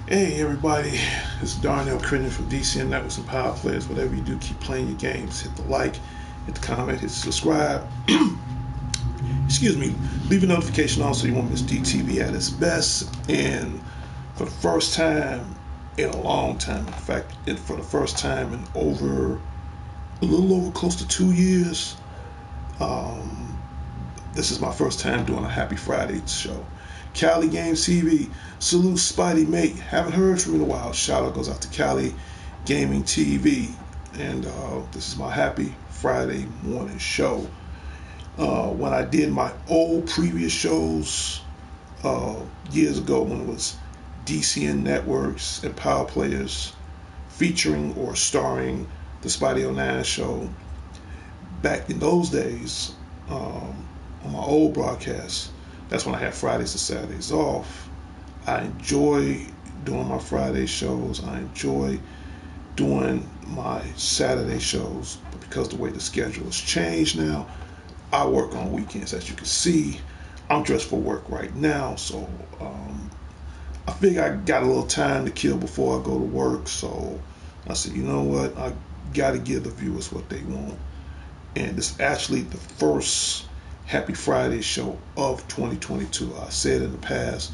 Hey everybody, it's Darnell Crittenden from D.C.N.Present Powerplayers. Whatever you do, keep playing your games. Hit the like, hit the comment, hit the subscribe. Excuse me. Leave a notification on so you won't miss DTV at its best. And for the first time in a long time, in fact, for the first time in a little over close to 2 years, um, this is my first time doing a Happy Friday show. Cali Games TV, salute Spidey mate. Haven't heard from you in a while. Shout out goes out to Cali Gaming TV, and this is my Happy Friday morning show. When I did my old previous shows years ago, when it was D.C.N. Networks and Power Players featuring or starring the Spidey 09 show, back in those days, on my old broadcast, that's when I had Fridays and Saturdays off. I enjoy doing my Friday shows. I enjoy doing my Saturday shows. But because the way the schedule has changed now, I work on weekends. As you can see, I'm dressed for work right now. So I figure I got a little time to kill before I go to work. So I said, you know what? I got to give the viewers what they want. And it's actually the first Happy Friday show of 2022. I said in the past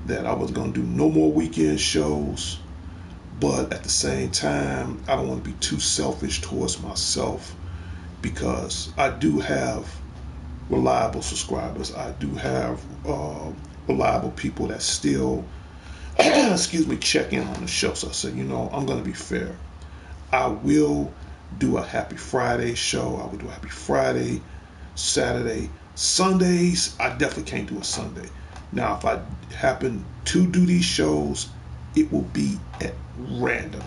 that I was going to do no more weekend shows, but at the same time, I don't want to be too selfish towards myself, because I do have reliable subscribers. I do have reliable people that still, excuse me, check in on the show. So I said, you know, I'm going to be fair. I will do a Happy Friday show. I will do a Happy Friday, Saturday, Sundays. I definitely can't do a Sunday. Now, if I happen to do these shows, it will be at random.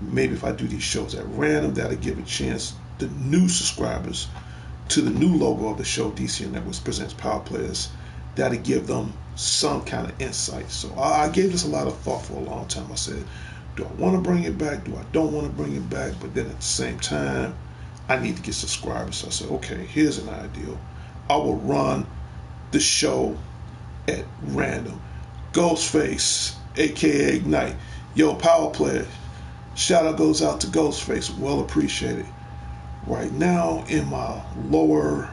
Maybe if I do these shows at random, that'll give a chance the new subscribers to the new logo of the show, D.C.N. Networks Presents Power Players. That'll give them some kind of insight. So I gave this a lot of thought for a long time. I said, do I want to bring it back? Do I don't want to bring it back? But then at the same time, I need to get subscribers. So I said, okay, here's an idea. I will run the show at random. Ghostface, aka Ignite. Yo, Power Player. Shout out goes out to Ghostface. Well appreciated. Right now, in my lower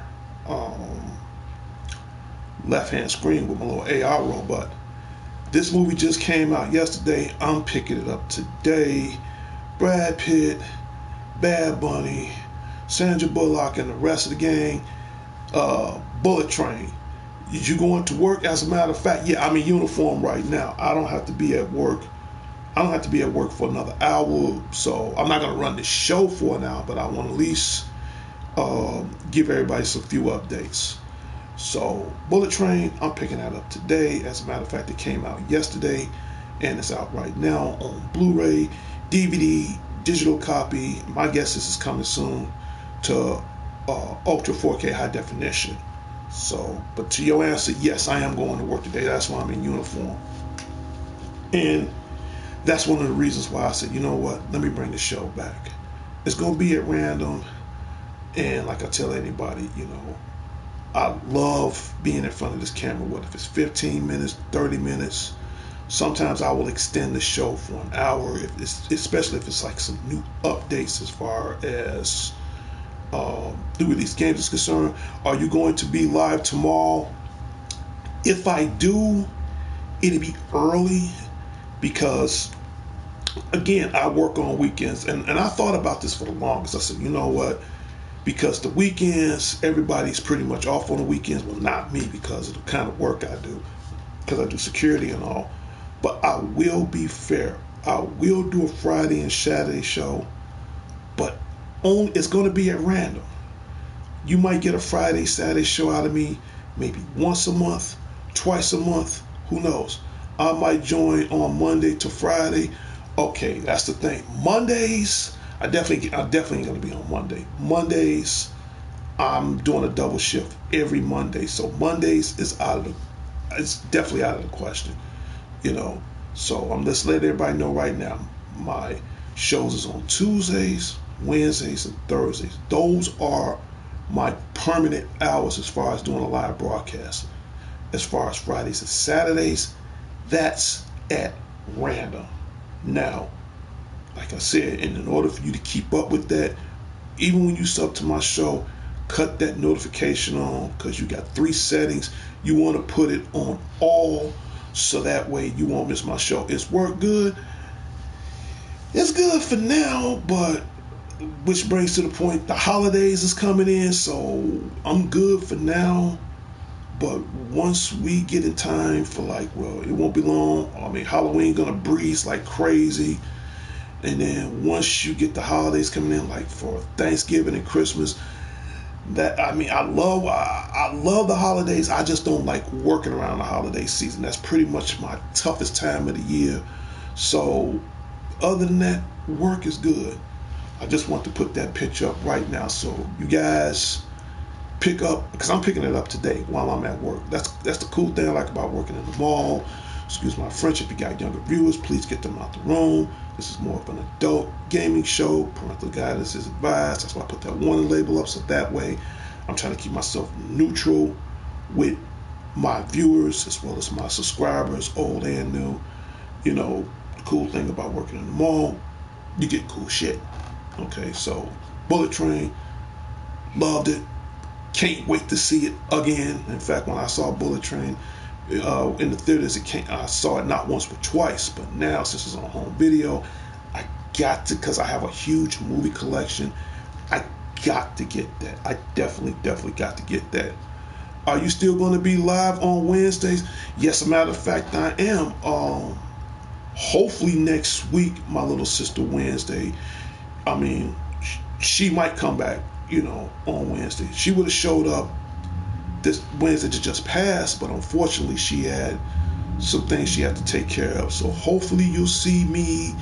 left-hand screen with my little AR robot, this movie just came out yesterday. I'm picking it up today. Brad Pitt, Bad Bunny, Sandra Bullock, and the rest of the gang. Bullet Train. Did you going to work? As a matter of fact, yeah, I'm in uniform right now. I don't have to be at work. I don't have to be at work for another hour, so I'm not going to run this show for an hour, but I want to at least give everybody some few updates. So, Bullet Train, I'm picking that up today. As a matter of fact, it came out yesterday, and it's out right now on Blu-ray, DVD, digital copy. My guess is it's coming soon to Ultra 4K high definition. So, but to your answer, yes, I am going to work today. That's why I'm in uniform. And that's one of the reasons why I said, you know what, let me bring the show back. It's going to be at random. And like I tell anybody, you know, I love being in front of this camera, whether if it's 15 minutes, 30 minutes. Sometimes I will extend the show for an hour, especially if it's like some new updates as far as new release games is concerned. Are you going to be live tomorrow? If I do, it'll be early, because again, I work on weekends, and I thought about this for the longest. I said, you know what, because the weekends, everybody's pretty much off on the weekends. Well, not me, because of the kind of work I do, because I do security and all. But I will be fair. I will do a Friday and Saturday show, but it's going to be at random. You might get a Friday, Saturday show out of me, maybe once a month, twice a month. Who knows? I might join on Monday to Friday. Okay, that's the thing. Mondays, I definitely gonna be on Monday. Mondays, I'm doing a double shift every Monday, so Mondays is it's definitely out of the question, you know. So I'm just letting everybody know right now. My shows is on Tuesdays, Wednesdays, and Thursdays. Those are my permanent hours as far as doing a live broadcast. As far as Fridays and Saturdays, that's at random. Now, like I said, and in order for you to keep up with that, even when you sub to my show, cut that notification on, because you got 3 settings. You want to put it on all, so that way you won't miss my show. It's worked good. It's good for now, but which brings to the point, the holidays is coming in, so I'm good for now. But once we get in time for, like, well, it won't be long. I mean, Halloween gonna breeze like crazy. And then once you get the holidays coming in, like for Thanksgiving and Christmas, that, I mean, I love the holidays. I just don't like working around the holiday season. That's pretty much my toughest time of the year. So other than that, work is good. I just want to put that picture up right now, so you guys pick up, because I'm picking it up today while I'm at work. That's the cool thing I like about working in the mall. Excuse my French. If you got younger viewers, please get them out the room. This is more of an adult gaming show. Parental guidance is advised. That's why I put that warning label up, so that way I'm trying to keep myself neutral with my viewers as well as my subscribers, old and new. You know, the cool thing about working in the mall, you get cool shit. Okay, so Bullet Train, loved it. Can't wait to see it again. In fact, when I saw Bullet Train in the theaters, I saw it not once but twice. But now, since it's on home video, I got to, because I have a huge movie collection, I got to get that. I definitely got to get that. Are you still going to be live on Wednesdays? Yes, as a matter of fact, I am. Hopefully next week, my little sister Wednesday, I mean, she might come back, you know, on Wednesday. She would have showed up this Wednesday that just passed, but unfortunately she had some things she had to take care of. So hopefully you'll see me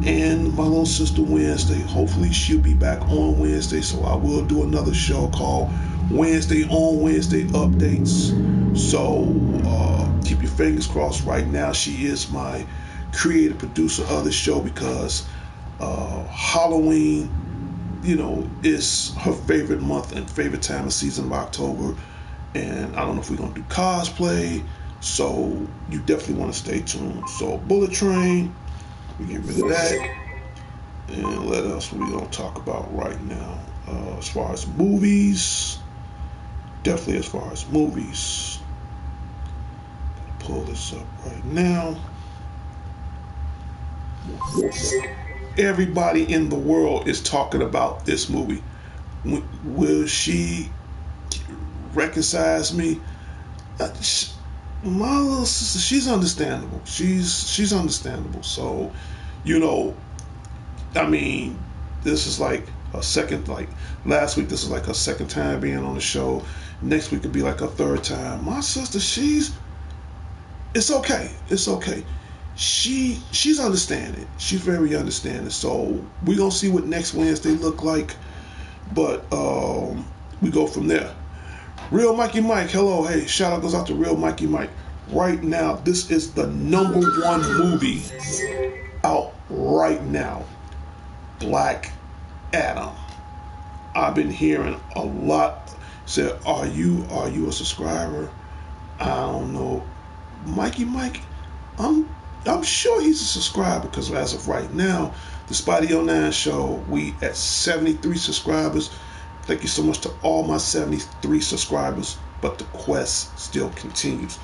and my little sister Wednesday. Hopefully she'll be back on Wednesday, so I will do another show called Wednesday on Wednesday Updates. So keep your fingers crossed. Right now she is my creative producer of the show, because Halloween, you know, is her favorite month and favorite time of season of October. And I don't know if we're going to do cosplay, so you definitely want to stay tuned. So Bullet Train, we get rid of that. And what else are we going to talk about right now? As far as movies, definitely as far as movies. Pull this up right now. Everybody in the world is talking about this movie. Will she reconcile me? My little sister, she's understandable. She's understandable. So, you know, I mean, this is like a second, like last week, this is like her second time being on the show. Next week could be like her third time. My sister, it's okay. It's okay. She's understanding. She's very understanding. So we're gonna see what next Wednesday look like. But we go from there. Real Mikey Mike, hello, hey, shout out goes out to Real Mikey Mike. Right now, this is the #1 movie out right now. Black Adam. I've been hearing a lot say, are you a subscriber? I don't know. Mikey Mike, I'm sure he's a subscriber, because as of right now, the Spidey 09 show, we at 73 subscribers. Thank you so much to all my 73 subscribers, but the quest still continues.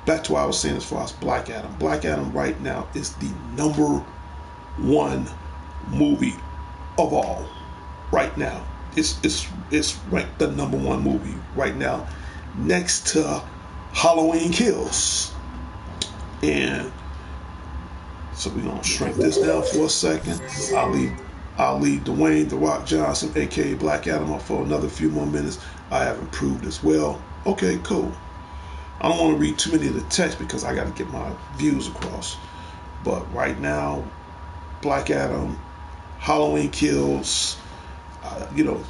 Back to what I was saying as far as Black Adam. Black Adam right now is the #1 movie of all. Right now, it's ranked the #1 movie right now, next to Halloween Kills. And so we're gonna shrink this down for a second. I'll leave Dwayne The Rock Johnson, aka Black Adam, up for another few more minutes. I have improved as well. Okay, cool. I don't want to read too many of the text because I got to get my views across. But right now, Black Adam, Halloween Kills.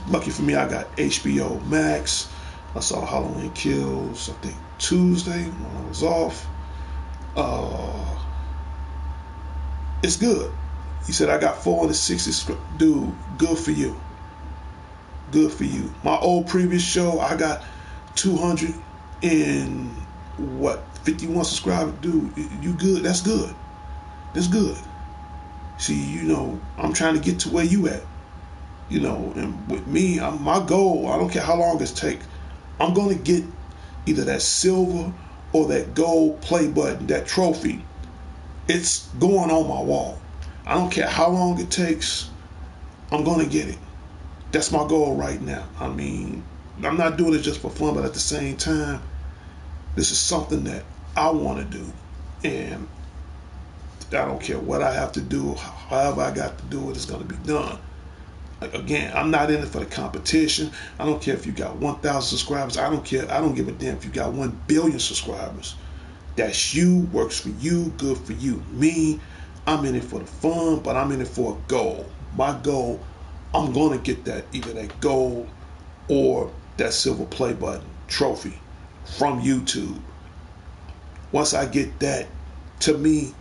Lucky for me, I got HBO Max. I saw Halloween Kills, I think Tuesday when I was off. It's good. He said I got 460. Dude, good for you. Good for you. My old previous show, I got 200 and 51 subscribers. Dude, you good? That's good. That's good. See, I'm trying to get to where you at. And with me, my goal, I don't care how long it takes, I'm going to get either that silver or that gold play button, that trophy. It's going on my wall. I don't care how long it takes, I'm going to get it. That's my goal right now. I mean, I'm not doing it just for fun, but at the same time, this is something that I want to do. And I don't care what I have to do, however I got to do it, it's going to be done. Again, I'm not in it for the competition. I don't care if you got 1,000 subscribers. I don't care. I don't give a damn if you got 1 billion subscribers. That's you, works for you, good for you. Me, I'm in it for the fun, but I'm in it for a goal. My goal, I'm going to get that, either that gold or that silver play button trophy from YouTube. Once I get that, to me,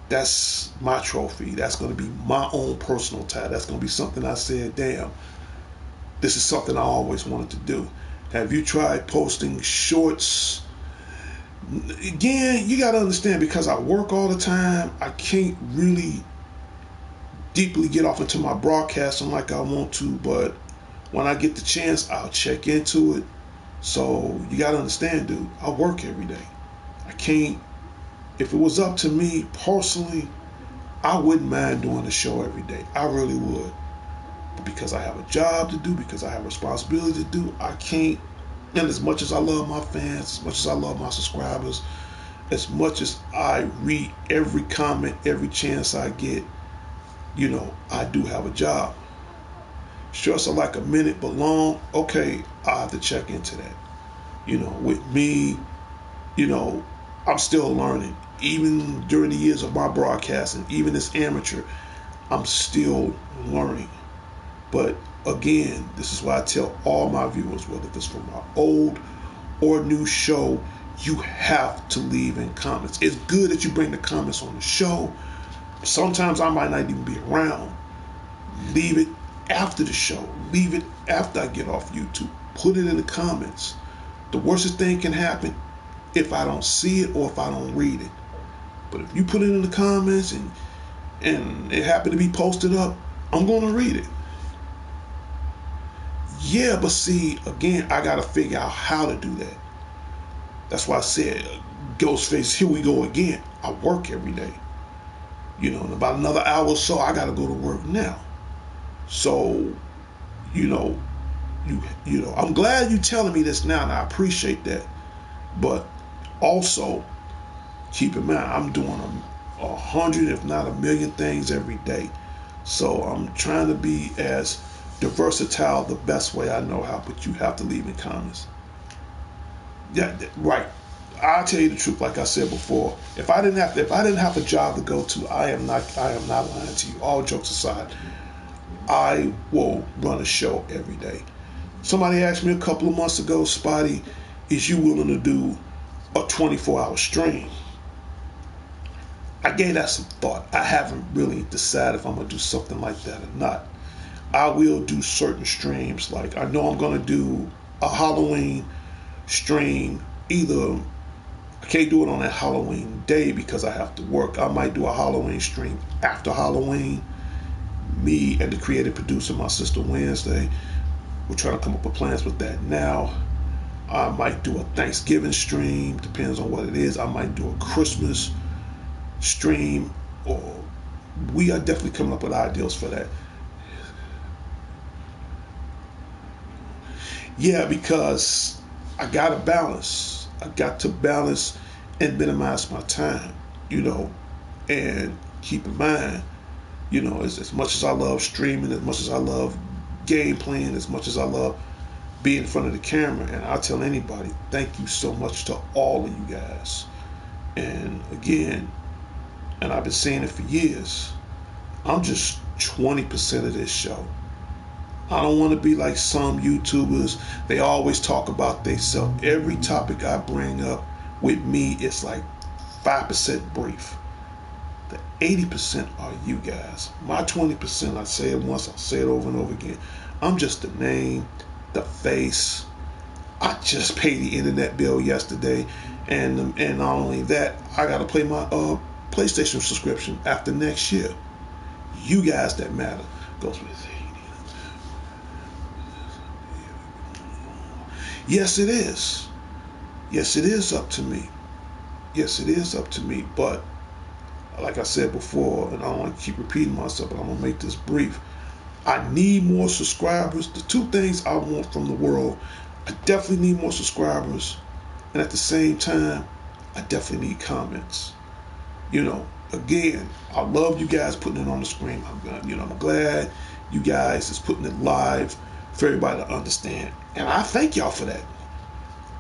that's my trophy. That's going to be my own personal tag. That's going to be something I said, damn, this is something I always wanted to do. Have you tried posting shorts? Again, you got to understand, because I work all the time, I can't really deeply get off into my broadcasting like I want to, but when I get the chance, I'll check into it. So you got to understand, dude, I work every day. I can't. If it was up to me personally, I wouldn't mind doing a show every day. I really would. But because I have a job to do, because I have a responsibility to do, I can't. And as much as I love my fans, as much as I love my subscribers, as much as I read every comment, every chance I get, I do have a job. Shorts are like a minute but long. Okay, I have to check into that. With me, I'm still learning. Even during the years of my broadcasting, even as amateur, I'm still learning. But again, this is why I tell all my viewers, whether it's from my old or new show, you have to leave in comments. It's good that you bring the comments on the show. Sometimes I might not even be around. Leave it after the show. Leave it after I get off YouTube. Put it in the comments. The worst thing can happen if I don't see it or if I don't read it. But if you put it in the comments and it happened to be posted up, I'm going to read it. Yeah, but see, again, I got to figure out how to do that. That's why I said, Ghostface, here we go again. I work every day. In about another hour or so, I got to go to work now. So, I'm glad you're telling me this now, and I appreciate that. But also, keep in mind, I'm doing 100, if not 1,000,000 things every day. So I'm trying to be as versatile the best way I know how, but you have to leave in comments. Yeah, right. I'll tell you the truth, like I said before. If I didn't have a job to go to, I am not lying to you. All jokes aside, I will run a show every day. Somebody asked me a couple of months ago, Spotty, is you willing to do a 24-hour stream? I gave that some thought. I haven't really decided if I'm going to do something like that or not. I will do certain streams. Like, I know I'm going to do a Halloween stream. Either I can't do it on that Halloween day because I have to work. I might do a Halloween stream after Halloween. Me and the creative producer, my sister Wednesday, we're trying to come up with plans with that now. I might do a Thanksgiving stream, depends on what it is. I might do a Christmas stream, or we are definitely coming up with ideas for that. Yeah, because I got to balance. I got to balance and minimize my time, and keep in mind, You know, as much as I love streaming, as much as I love game playing, as much as I love being in front of the camera, and I tell anybody, thank you so much to all of you guys. And again, and I've been saying it for years, I'm just 20% of this show. I don't want to be like some YouTubers. They always talk about themselves. Every topic I bring up with me, it's like 5% brief. The 80% are you guys. My 20%, I say it once, I'll say it over and over again. I'm just the name, the face. I just paid the internet bill yesterday, and not only that, I gotta pay my PlayStation subscription after next year. You guys that matter. Goes with yes, it is. Yes, it is up to me. Yes, it is up to me. But like I said before, and I don't want to keep repeating myself, but I'm gonna make this brief. I need more subscribers. The two things I want from the world, I definitely need more subscribers, and at the same time, I definitely need comments. You know, again, I love you guys putting it on the screen. I'm glad you guys is putting it live for everybody to understand, and I thank y'all for that.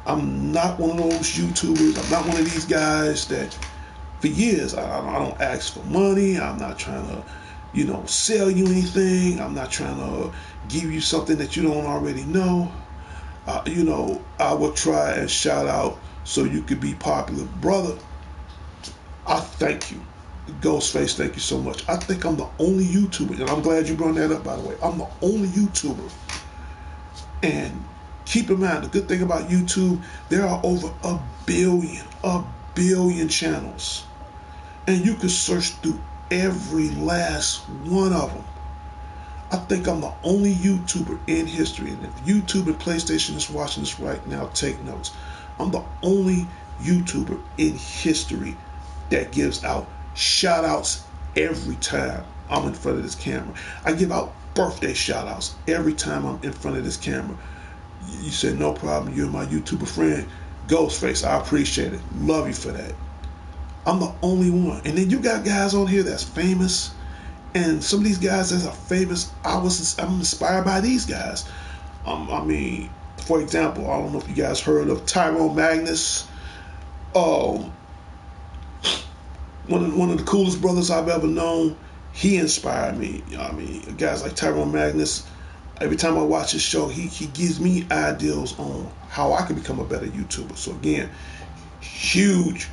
I'm not one of those YouTubers. I'm not one of these guys that, for years, I don't ask for money. I'm not trying to, sell you anything. I'm not trying to give you something that you don't already know. I will try and shout out so you could be popular. Brother, I thank you. Ghostface, thank you so much. I think I'm the only YouTuber, and I'm glad you brought that up, by the way. I'm the only YouTuber. And keep in mind, the good thing about YouTube, there are over a billion channels. And you can search through every last one of them. I think I'm the only YouTuber in history, and if YouTube and PlayStation is watching this right now, take notes. I'm the only YouTuber in history that gives out shout outs every time I'm in front of this camera. I give out birthday shout outs every time I'm in front of this camera. You said no problem, you're my YouTuber friend. Ghostface, I appreciate it. Love you for that. I'm the only one. And then you got guys on here that's famous, and some of these guys that are famous, I'm inspired by these guys. For example, I don't know if you guys heard of Tyrone Magnus. One of the coolest brothers I've ever known. He inspired me. Guys like Tyrone Magnus, every time I watch his show, he gives me ideas on how I can become a better YouTuber. So again, huge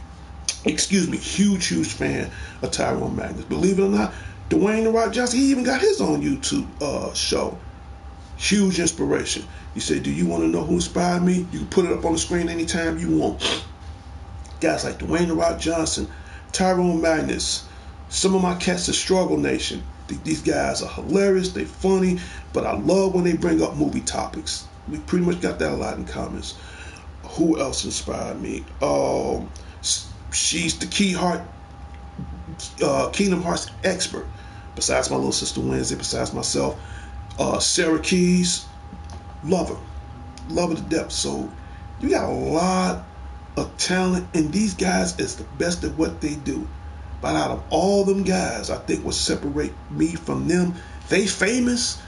fan of Tyrone Magnus. Believe it or not, Dwayne The Rock Johnson, he even got his own YouTube show. Huge inspiration. You say, do you want to know who inspired me? You can put it up on the screen anytime you want. Guys like Dwayne The Rock Johnson, Tyrone Magnus, some of my cats at Struggle Nation. These guys are hilarious, they funny, but I love when they bring up movie topics. We pretty much got that a lot in comments. Who else inspired me? She's the Kingdom Hearts expert. Besides my little sister Wednesday, besides myself, Sarah Keys, love her to death. So you got a lot of talent, and these guys is the best at what they do. But out of all them guys, I think what separate me from them, they famous.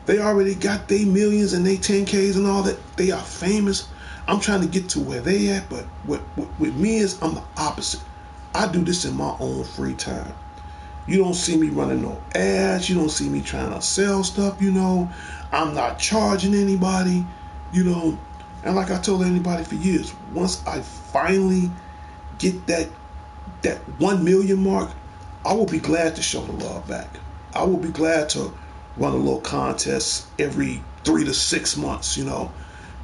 They already got their millions and they 10Ks and all that. They are famous. I'm trying to get to where they at, but with me is I'm the opposite. I do this in my own free time. You don't see me running no ads. You don't see me trying to sell stuff, I'm not charging anybody, And like I told anybody for years, once I finally get that 1 million mark, I will be glad to show the love back. I will be glad to run a little contest every 3 to 6 months, You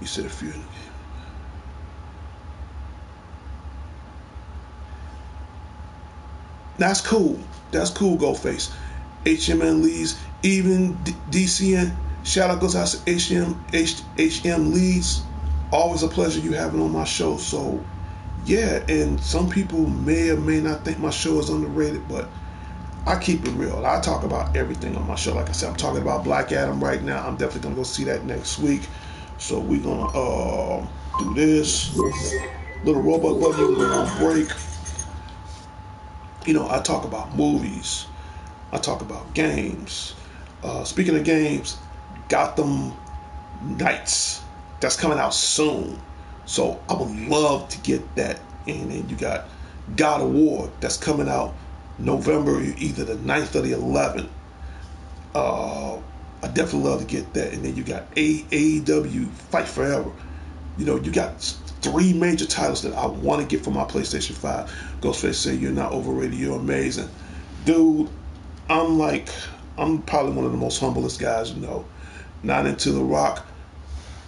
said if you're in the game. That's cool. Ghostface. HMN Leads, even D.C.N. Shout out goes out to HM Leads. Always a pleasure you having on my show. So, yeah, and some people may or may not think my show is underrated, but I keep it real. I talk about everything on my show. Like I said, I'm talking about Black Adam right now. I'm definitely going to go see that next week. So we're going to do this. Little robot buddy, we're going to break. I talk about movies. I talk about games. Speaking of games, Gotham Knights, that's coming out soon. So I would love to get that. And then you got God of War, that's coming out November, either the 9th or the 11th. I definitely love to get that. And then you got AEW Fight Forever. You got 3 major titles that I want to get for my PlayStation 5. Ghostface say you're not overrated, you're amazing. Dude, I'm probably one of the most humblest guys you know. Not into The Rock.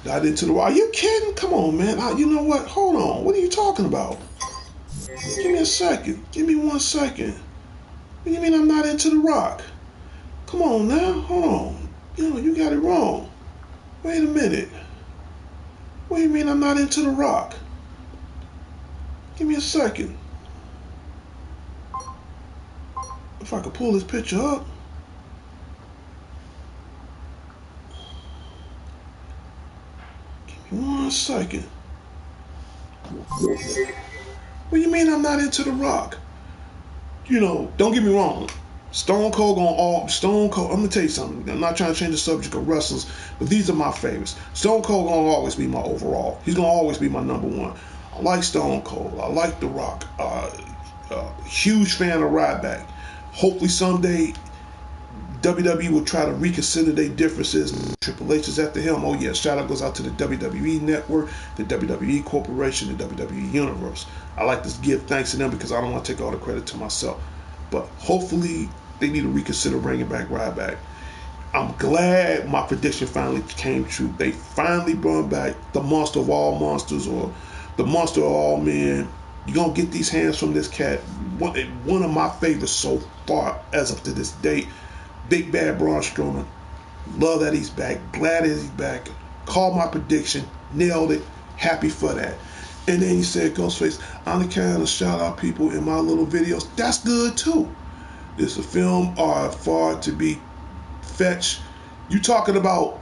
Not into The Rock. Are you kidding? Come on, man. You know what? Hold on. What are you talking about? Give me a second. Give me 1 second. What do you mean I'm not into The Rock? Come on now. Hold on. You got it wrong. Wait a minute. What do you mean I'm not into The Rock? Give me a second. If I could pull this picture up. Give me 1 second. What do you mean I'm not into The Rock? Don't get me wrong. Stone Cold, I'm gonna tell you something. I'm not trying to change the subject of wrestlers, but these are my favorites. Stone Cold gonna always be my overall. He's gonna always be my number one. I like Stone Cold. I like The Rock. Huge fan of Ryback. Hopefully someday WWE will try to reconsider their differences. Triple H is at the helm. Oh yeah, shout out goes out to the WWE Network, the WWE Corporation, the WWE Universe. I like to give thanks to them because I don't want to take all the credit to myself. But hopefully they need to reconsider bringing back Ryback. I'm glad my prediction finally came true. They finally brought back the monster of all monsters, or the monster of all men. You're going to get these hands from this cat. One of my favorites so far as of to this date. Big Bad Braun Strowman. Love that he's back. Glad that he's back. Called my prediction. Nailed it. Happy for that. And then he said, Ghostface, I'm the kind of shout out people in my little videos. That's good too. It's a film are far to be fetched. You talking about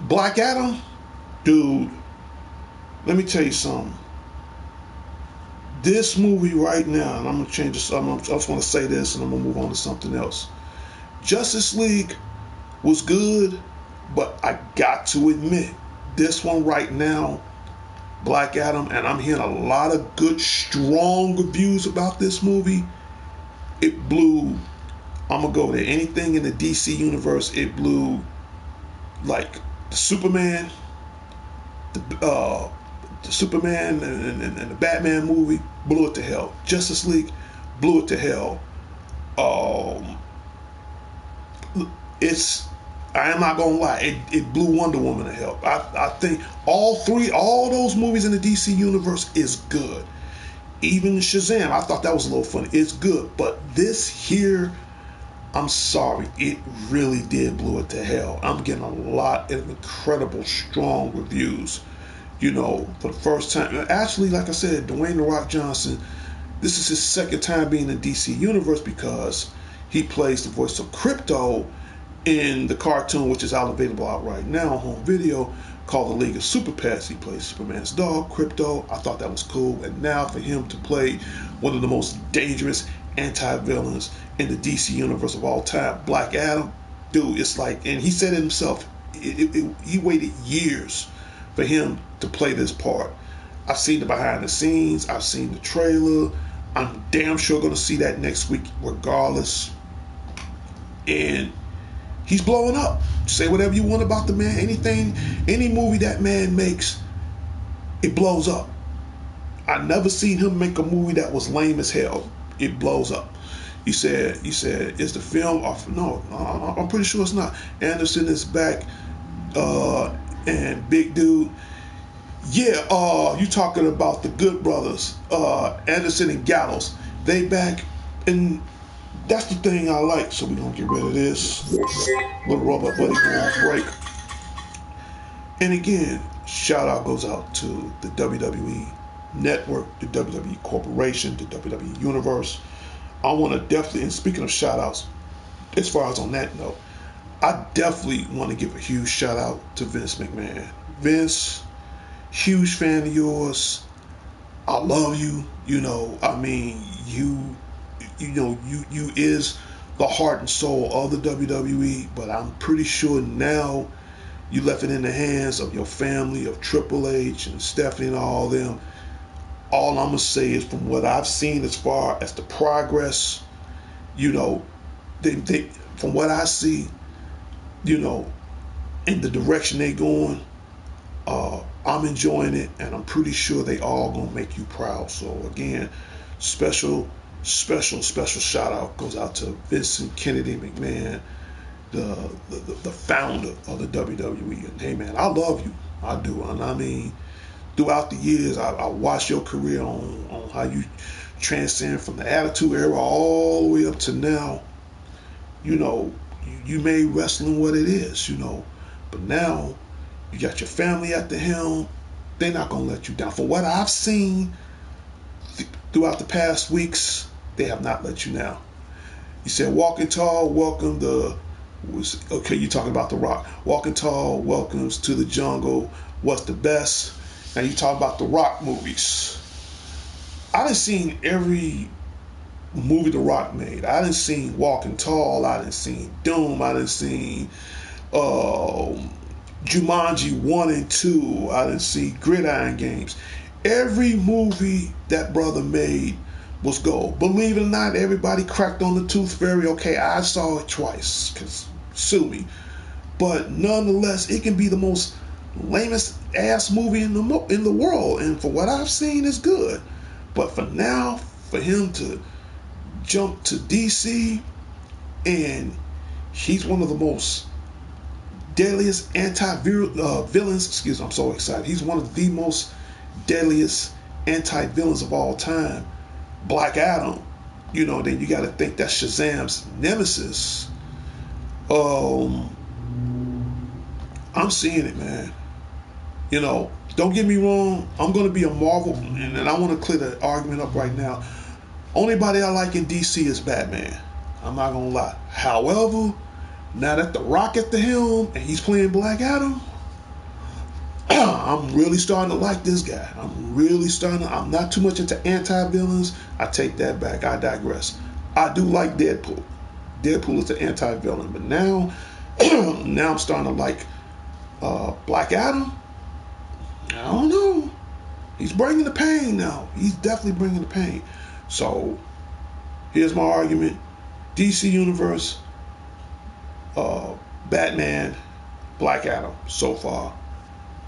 Black Adam? Dude, let me tell you something. This movie right now, and I'm going to change this. I just want to say this and I'm going to move on to something else. Justice League was good, but I got to admit, this one right now, Black Adam, and I'm hearing a lot of good, strong reviews about this movie. It blew, I'm going to go there, anything in the DC universe, it blew, like the Superman, the Superman and the Batman movie, blew it to hell. Justice League blew it to hell. I am not gonna lie, it blew Wonder Woman to hell. I think all those movies in the DC universe is good. Even Shazam, I thought that was a little funny. It's good, but this here, I'm sorry, it really did blow it to hell. I'm getting a lot of incredible, strong reviews. For the first time. Actually, like I said, Dwayne The Rock Johnson, this is his second time being in the DC universe because he plays the voice of Crypto in the cartoon, which is available out right now on home video, called The League of Super Pets. He plays Superman's dog, Crypto. I thought that was cool. And now for him to play one of the most dangerous anti-villains in the DC universe of all time, Black Adam, dude, it's like, and he said it himself, he waited years for him to play this part. I've seen the behind the scenes. I've seen the trailer. I'm damn sure going to see that next week regardless. And he's blowing up. Say whatever you want about the man. Any movie that man makes, it blows up. I never seen him make a movie that was lame as hell. It blows up. He said, is the film off? No, I'm pretty sure it's not. Anderson is back, and Big Dude. Yeah, you talking about the Good Brothers, Anderson and Gallows. They back, and that's the thing I like. So we're going to get rid of this. Little Robot Buddy going on break. And again, shout out goes out to the WWE Network, the WWE Corporation, the WWE Universe. I want to definitely, and speaking of shout outs, as far as on that note, I definitely want to give a huge shout out to Vince McMahon. Vince, huge fan of yours. I love you. You is the heart and soul of the WWE, but I'm pretty sure now you left it in the hands of your family, of Triple H and Stephanie and all them. All I'm gonna say is, from what I've seen as far as the progress, you know, they from what I see, you know, in the direction they going, I'm enjoying it, and I'm pretty sure they all gonna make you proud. So again, special shout out goes out to Vincent Kennedy McMahon, the founder of the WWE. And hey man, I love you, I do, and I mean, throughout the years, I watched your career on how you transcend from the Attitude Era all the way up to now. You know, you made wrestling what it is, you know, but now you got your family at the helm. They're not gonna let you down. For what I've seen throughout the past weeks, they have not let you down. You said Walking Tall, welcome the. Okay, you're talking about The Rock. Walking Tall, welcomes to the jungle. What's the best? Now you talk about the Rock movies. I done seen every movie The Rock made. I done seen Walking Tall. I done seen Doom. I done seen Jumanji 1 and 2. I done seen Gridiron Games. Every movie that brother made was gold. Believe it or not, everybody cracked on the Tooth Fairy. Okay, I saw it twice, cause sue me. But nonetheless, it can be the most lamest ass movie in the world, and for what I've seen, is good. But for now, for him to jump to DC, and he's one of the most deadliest anti-villains. Excuse me, I'm so excited. He's one of the most deadliest anti-villains of all time. Black Adam. You know, then you got to think that's Shazam's nemesis. I'm seeing it, man. You know, don't get me wrong. I'm going to be a Marvel, and I want to clear the argument up right now. Only body I like in DC is Batman. I'm not going to lie. However, now that The Rock at the helm and he's playing Black Adam, I'm really starting to like this guy. I'm not too much into anti-villains. I take that back. I digress. I do like Deadpool. Deadpool is the anti-villain. But now I'm starting to like Black Adam. I don't know. He's bringing the pain now. He's definitely bringing the pain. So, here's my argument. DC Universe, Batman, Black Adam, so far.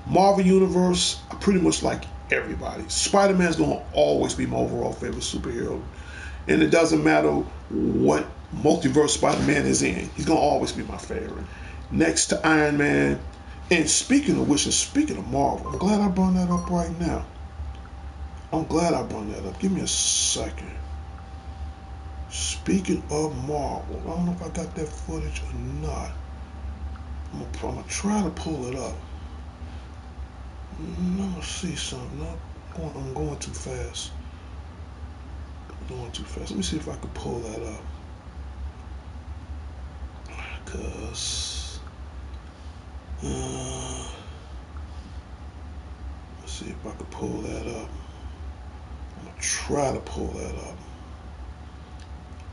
Marvel Universe, I pretty much like everybody. Spider-Man's going to always be my overall favorite superhero. And it doesn't matter what multiverse Spider-Man is in. He's going to always be my favorite. Next to Iron Man. And speaking of which, and speaking of Marvel, I'm glad I brought that up right now. Give me a second. Speaking of Marvel, I don't know if I got that footage or not. I'm going to try to pull it up. I'm going to see something. I'm going too fast. Let me see if I can pull that up. Because... let's see if I can pull that up. I'm going to try to pull that up.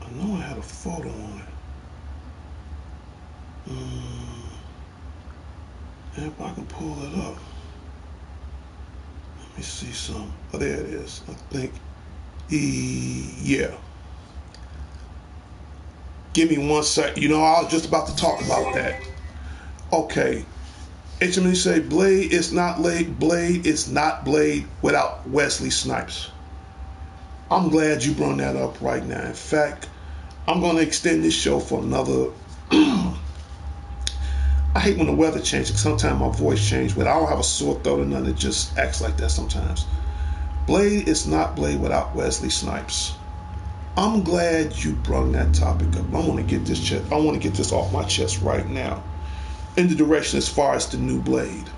I know I had a photo on it. If I can pull it up. Let me see some. Oh, there it is. I think. Yeah. Give me 1 sec. You know, I was just about to talk about that. Okay. HME say Blade is not Blade without Wesley Snipes. I'm glad you brought that up right now. In fact, I'm going to extend this show for another. I hate when the weather changes. Sometimes my voice changes, but I don't have a sore throat or nothing. It just acts like that sometimes. Blade is not Blade without Wesley Snipes. I'm glad you brought that topic up. I want to get this off my chest right now. In the direction as far as the new Blade.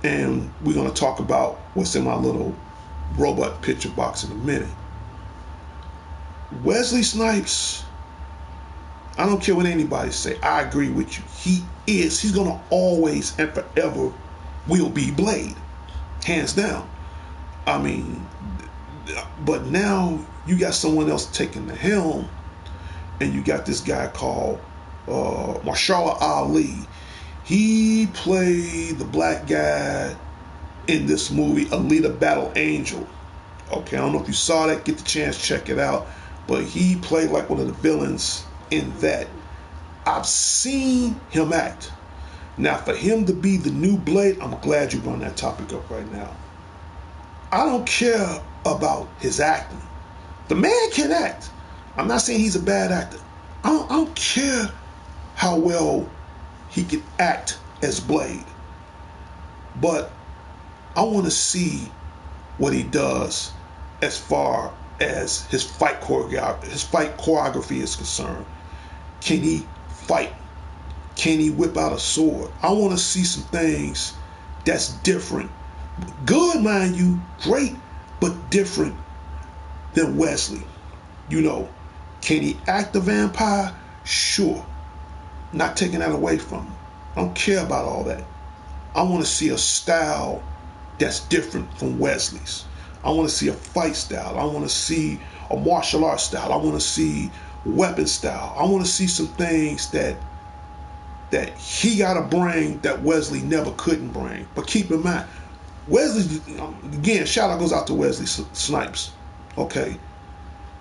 And we're going to talk about what's in my little robot picture box in a minute. Wesley Snipes, I don't care what anybody say, I agree with you. He's going to always and forever will be Blade. Hands down. I mean, but now you got someone else taking the helm, and you got this guy called Mahershala Ali. He played the black guy in this movie, Alita Battle Angel. Okay, I don't know if you saw that. Get the chance, check it out. But he played like one of the villains in that. I've seen him act. Now, for him to be the new Blade, I'm glad you brought that topic up right now. I don't care about his acting. The man can act. I'm not saying he's a bad actor. I don't care how well he can act as Blade. But I want to see what he does as far as his fight choreography is concerned. Can he fight? Can he whip out a sword? I want to see some things that's different. Good, mind you, great, but different than Wesley. You know, can he act a vampire? Sure. Not taking that away from him. I don't care about all that. I want to see a style that's different from Wesley's. I want to see a fight style. I want to see a martial arts style. I want to see weapon style. I want to see some things that he got to bring that Wesley never couldn't bring. But keep in mind, Wesley, again, shout out goes out to Wesley Snipes. Okay,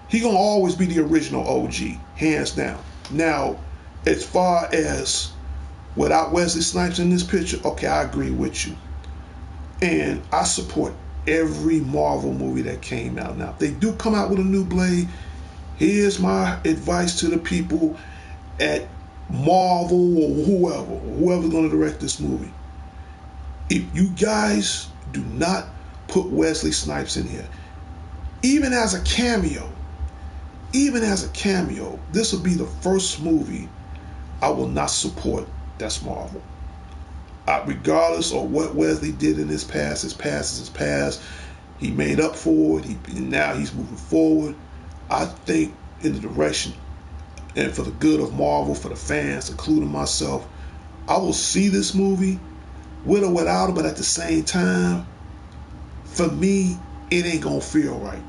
he gonna always be the original OG, hands down. Now, as far as without Wesley Snipes in this picture, okay, I agree with you. And I support every Marvel movie that came out. Now, if they do come out with a new Blade, here's my advice to the people at Marvel or whoever's going to direct this movie. If you guys do not put Wesley Snipes in here, even as a cameo, this will be the first movie I will not support that's Marvel. Regardless of what Wesley did in his past, his past. He made up for it. Now he's moving forward. I think in the direction and for the good of Marvel, for the fans, including myself, I will see this movie with or without it, but at the same time, for me, it ain't gonna feel right.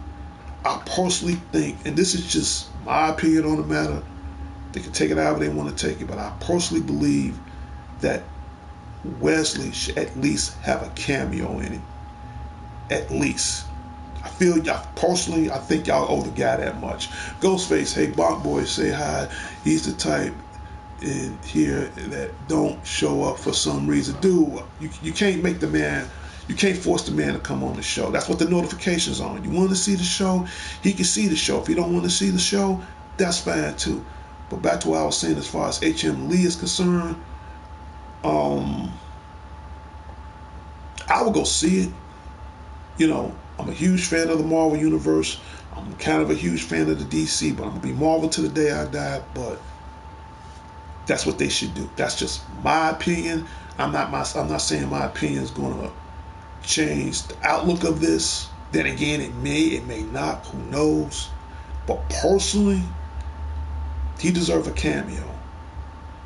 I personally think, and this is just my opinion on the matter, they can take it however they want to take it, but I personally believe that Wesley should at least have a cameo in it. At least. I feel y'all personally, I think y'all owe the guy that much. Ghostface, hey, Bonk Boy, say hi. He's the type in here that don't show up for some reason. Dude, you can't make the man, you can't force the man to come on the show. That's what the notification's on. You want to see the show, he can see the show. If he don't want to see the show, that's fine too. But back to what I was saying as far as HM Lee is concerned, I would go see it. You know, I'm a huge fan of the Marvel Universe. I'm kind of a huge fan of the DC, but I'm going to be Marvel to the day I die. But that's what they should do. That's just my opinion. I'm not saying my opinion is going to change the outlook of this. Then again, it may not. Who knows? But personally, he deserves a cameo.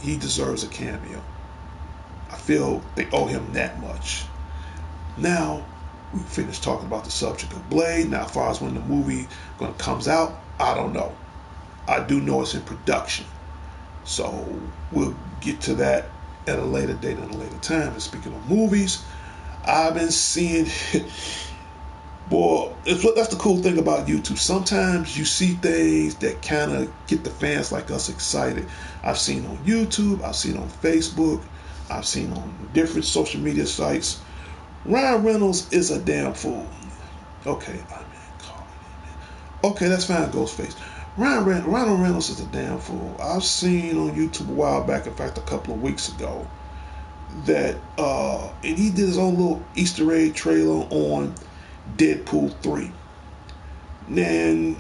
He deserves a cameo. I feel they owe him that much. Now, we finished talking about the subject of Blade. Now, as far as when the movie comes out, I don't know. I do know it's in production. So, we'll get to that at a later date and a later time. And speaking of movies, I've been seeing... Boy, that's the cool thing about YouTube. Sometimes you see things that kind of get the fans like us excited. I've seen on YouTube, I've seen on Facebook, I've seen on different social media sites. Ryan Reynolds is a damn fool. Okay, okay, that's fine, Ghostface. Ryan Reynolds is a damn fool. I've seen on YouTube a while back, in fact, a couple of weeks ago, that and he did his own little Easter egg trailer on Deadpool 3. And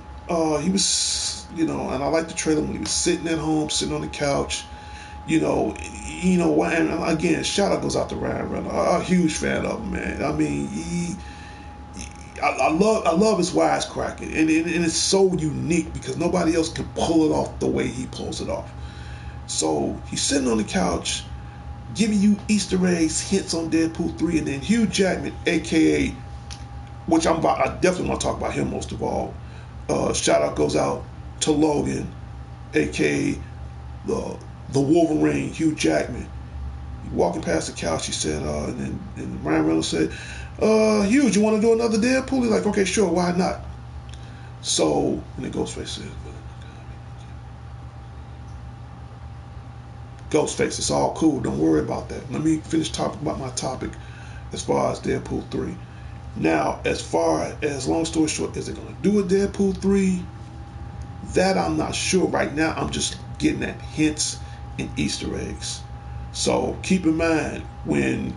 he was, and I liked the trailer when he was sitting at home, sitting on the couch, and again, shout out goes out to Ryan Reynolds. I'm a huge fan of him, man. I mean, I love his wisecracking, and it's so unique because nobody else can pull it off the way he pulls it off. So he's sitting on the couch, giving you Easter eggs, hints on Deadpool 3, and then Hugh Jackman, aka, which I definitely want to talk about him most of all. Shout out goes out to Logan, aka the Wolverine, Hugh Jackman. Walking past the couch, he said, and Ryan Reynolds said, Hugh, you want to do another Deadpool? He's like, okay, sure, why not? So, and then Ghostface said, Ghostface, it's all cool, don't worry about that. Let me finish talking about my topic as far as Deadpool 3. Now, as far as, long story short, is it going to do a Deadpool 3? That I'm not sure. Right now, I'm just getting at hints and Easter eggs. So keep in mind, when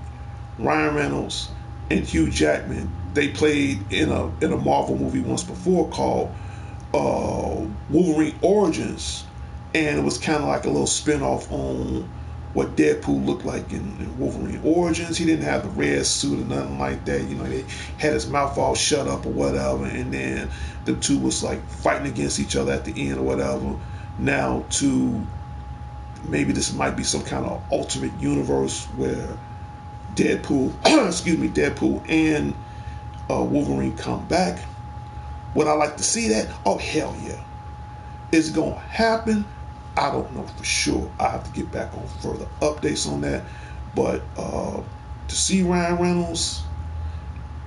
Ryan Reynolds and Hugh Jackman, they played in a Marvel movie once before called Wolverine Origins, and it was kind of like a little spin-off on what Deadpool looked like in Wolverine Origins. He didn't have the red suit or nothing like that. You know, they had his mouth all shut up or whatever, and then the two was like fighting against each other at the end or whatever. Now to maybe this might be some kind of alternate universe where Deadpool, Deadpool and Wolverine come back. Would I like to see that? Oh, hell yeah. Is it going to happen? I don't know for sure. I have to get back on further updates on that. But to see Ryan Reynolds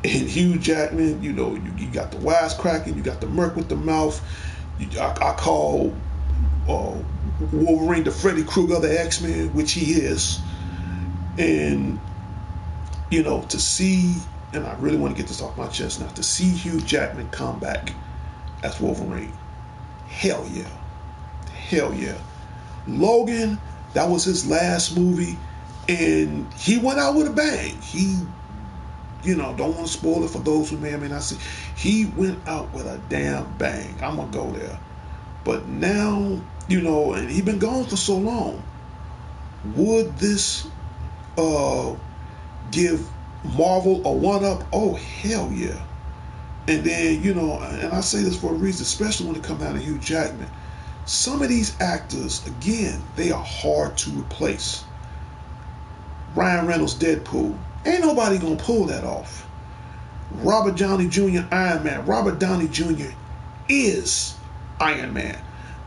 and Hugh Jackman, you know, you got the wisecracking, you got the merc with the mouth. I call Wolverine the Freddy Krueger of the X-Men, which he is. And, you know, to see, and I really want to get this off my chest now, to see Hugh Jackman come back as Wolverine, hell yeah. Hell yeah. Logan, that was his last movie, and he went out with a bang. He, you know, don't want to spoil it for those who may or may not see. He went out with a damn bang. I'm going to go there. But now, you know, and he's been gone for so long. Would this give Marvel a one-up? Oh, hell yeah. And then, you know, and I say this for a reason, especially when it comes down to Hugh Jackman. Some of these actors, again, they are hard to replace. Ryan Reynolds, Deadpool. Ain't nobody gonna pull that off. Robert Downey Jr., Iron Man. Robert Downey Jr. is Iron Man.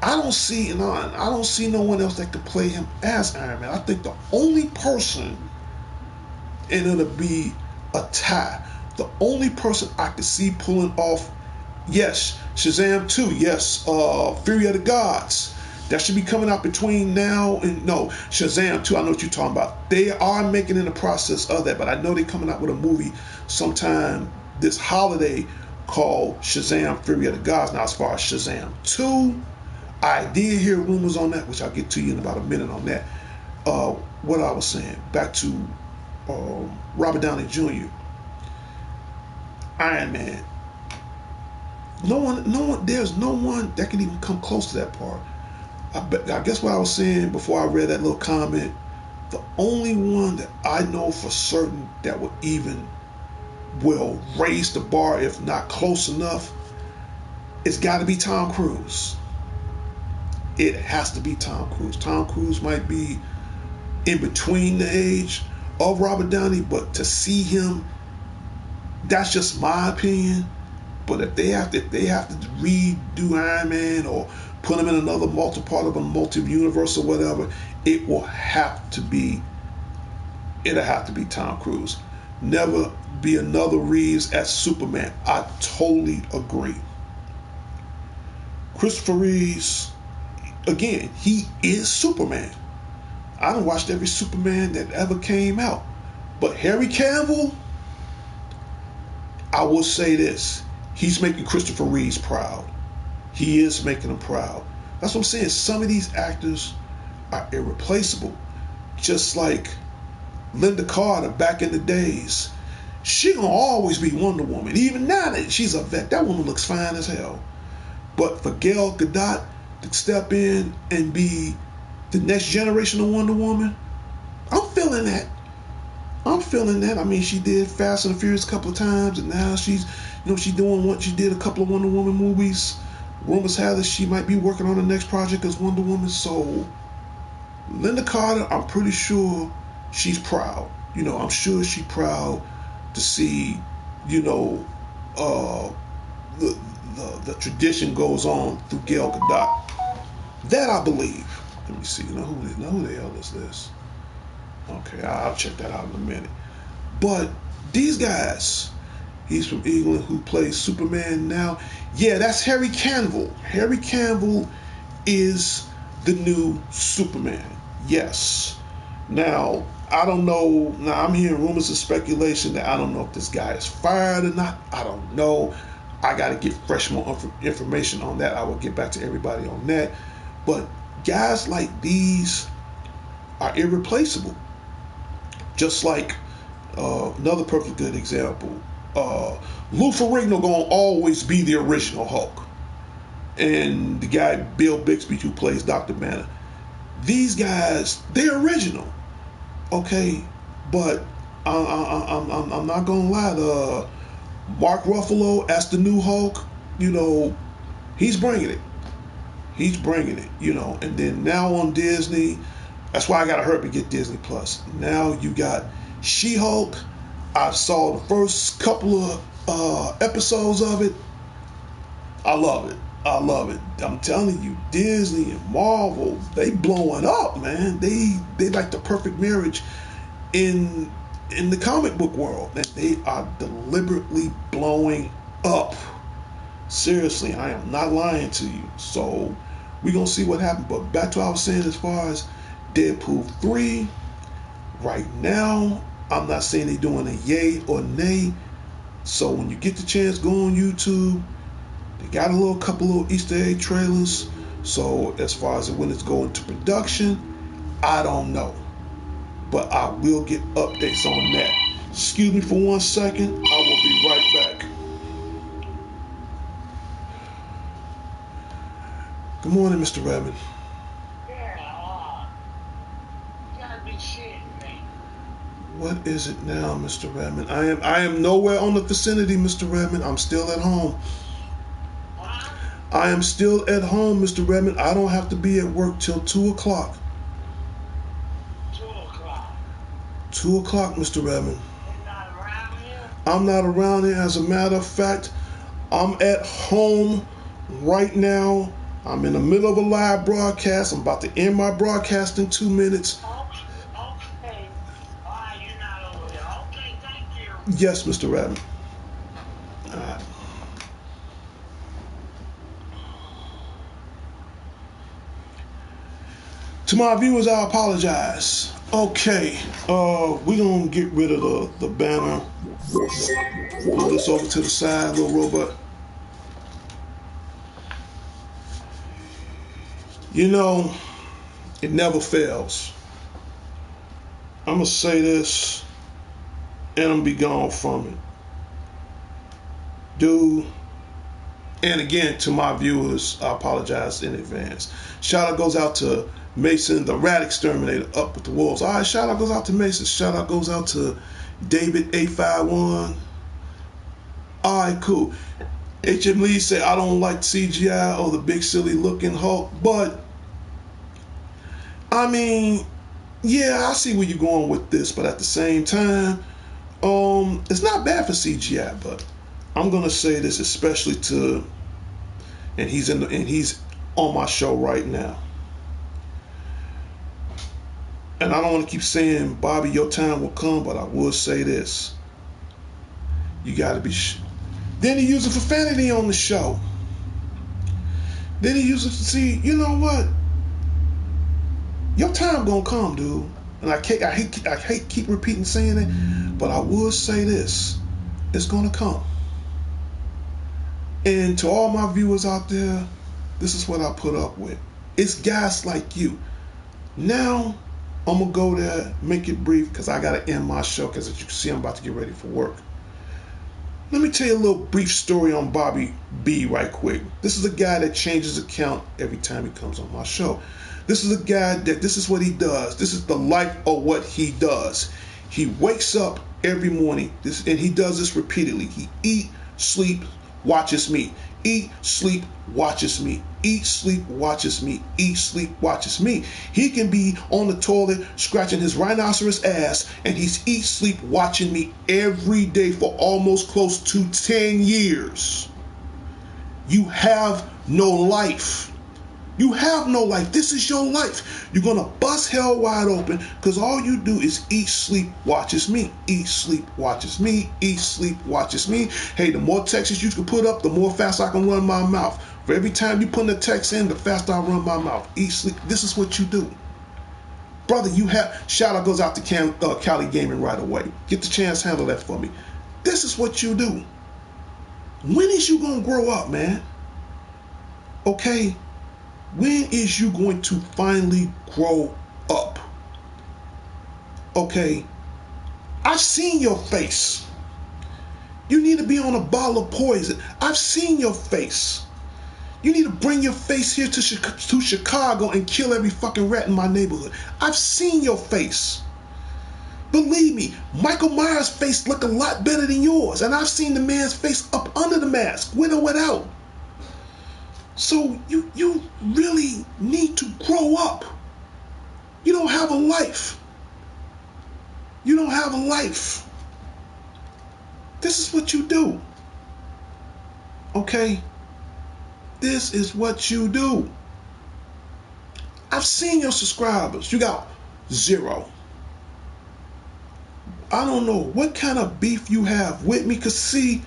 I don't see no one else that could play him as Iron Man. I think the only person, and it'll be a tie, the only person I could see pulling off, yes, Shazam 2, yes, Fury of the Gods. That should be coming out between now and, no, Shazam 2, I know what you're talking about. They are making in the process of that, but I know they're coming out with a movie sometime this holiday called Shazam Fury of the Gods. Now, as far as Shazam 2, I did hear rumors on that, which I'll get to you in about a minute on that. What I was saying, back to Robert Downey Jr., Iron Man. There's no one that can even come close to that part. I guess what I was saying before I read that little comment, the only one that I know for certain that will raise the bar, if not close enough, it's got to be Tom Cruise. It has to be Tom Cruise. Tom Cruise might be in between the age of Robert Downey, but to see him, that's just my opinion. But if they have to redo Iron Man or put him in another part of a multi-universe or whatever, it'll have to be Tom Cruise. Never be another Reeves as Superman. I totally agree. Christopher Reeves, again, he is Superman. I done watched every Superman that ever came out. But Henry Cavill, I will say this. He's making Christopher Reeves proud. He is making him proud. That's what I'm saying. Some of these actors are irreplaceable. Just like Linda Carter back in the days. She gonna always be Wonder Woman. Even now that she's a vet, that woman looks fine as hell. But for Gal Gadot to step in and be the next generation of Wonder Woman, I'm feeling that. I mean, she did Fast and the Furious a couple of times, and now she's doing what she did, a couple of Wonder Woman movies. Rumors have it she might be working on the next project as Wonder Woman. So Linda Carter, I'm pretty sure she's proud. I'm sure she's proud to see, the tradition goes on through Gal Gadot. That I believe. Let me see. Who the hell is this? Okay, I'll check that out in a minute. But these guys, he's from England, who plays Superman now. Yeah, that's Harry Cavill. Harry Cavill is the new Superman. Yes. Now, I don't know. Now, I'm hearing rumors and speculation that I don't know if this guy is fired or not. I don't know. I got to get more information on that. I will get back to everybody on that. But guys like these are irreplaceable. Just like another perfect good example, Lou Ferrigno gonna always be the original Hulk, and the guy Bill Bixby who plays Dr. Banner. These guys, they're original, okay, but I'm not gonna lie. Mark Ruffalo as the new Hulk, he's bringing it. He's bringing it, and then now on Disney. That's why I gotta hurry to get Disney Plus. Now you got She-Hulk. I saw the first couple of episodes of it. I love it. I love it. I'm telling you, Disney and Marvel, they blowing up, man. They like the perfect marriage in the comic book world. And they are deliberately blowing up. Seriously, I am not lying to you. So we're gonna see what happens. But back to what I was saying as far as Deadpool 3, right now, I'm not saying they're doing a yay or nay. So when you get the chance, go on YouTube. They got a couple little Easter egg trailers. So as far as when it's going to production, I don't know. But I will get updates on that. Excuse me for 1 second. I will be right back. Good morning, Mr. Redmond. What is it now, Mr. Redmond? I am nowhere on the vicinity, Mr. Redmond. I'm still at home. I am still at home, Mr. Redmond. I don't have to be at work till 2 o'clock. 2 o'clock. 2 o'clock, Mr. Redmond. You're not around here? I'm not around here. As a matter of fact, I'm at home right now. I'm in the middle of a live broadcast. I'm about to end my broadcast in 2 minutes. Yes, Mr. Redmond. All right. To my viewers, I apologize. Okay, we're gonna get rid of the banner. Move this over to the side, little robot. It never fails. I'm gonna say this, and I'm gonna be gone from it. Dude, and again, to my viewers, I apologize in advance. Shout out goes out to Mason, the rat exterminator, up with the wolves. All right, shout out goes out to Mason. Shout out goes out to David 851. All right, cool. H.M. Lee said, I don't like CGI or the big silly looking Hulk, but I mean, yeah, I see where you're going with this, but at the same time, it's not bad for CGI, but I'm gonna say this especially to, and he's on my show right now. And I don't want to keep saying, Bobby, your time will come, but I will say this. You got to be... Then he used profanity on the show. Then he used it to see, you know what? Your time gonna come, dude. And I hate keep repeating saying it, but I will say this. It's gonna come. And to all my viewers out there, this is what I put up with. It's guys like you. Now, I'm going to go there, make it brief, because I got to end my show, because as you can see, I'm about to get ready for work. Let me tell you a little brief story on Bobby B right quick. This is a guy that changes account every time he comes on my show. This is a guy that this is what he does. This is the life of what he does. He wakes up every morning, and he does this repeatedly. He eat, sleep, watches me. Eat, sleep, watches me. Eat, sleep, watches me. Eat, sleep, watches me. He can be on the toilet scratching his rhinoceros ass, and he's eat, sleep, watching me every day for almost close to 10 years. You have no life. You have no life. This is your life. You're going to bust hell wide open because all you do is eat, sleep, watches me. Eat, sleep, watches me. Eat, sleep, watches me. Hey, the more texts you can put up, the more fast I can run my mouth. For every time you put a text in, the faster I run my mouth. Eat, sleep. This is what you do. Brother, you have... Shout out goes out to Cali Gaming right away. Get the chance, handle that for me. This is what you do. When is you going to grow up, man? Okay? When is you going to finally grow up? Okay? I've seen your face. You need to be on a bottle of poison. I've seen your face. You need to bring your face here to Chicago and kill every fucking rat in my neighborhood. I've seen your face. Believe me, Michael Myers' face look a lot better than yours. And I've seen the man's face up under the mask, with or without. So you really need to grow up. You don't have a life. You don't have a life. This is what you do. Okay? This is what you do. I've seen your subscribers. You got 0. I don't know what kind of beef you have with me, because see,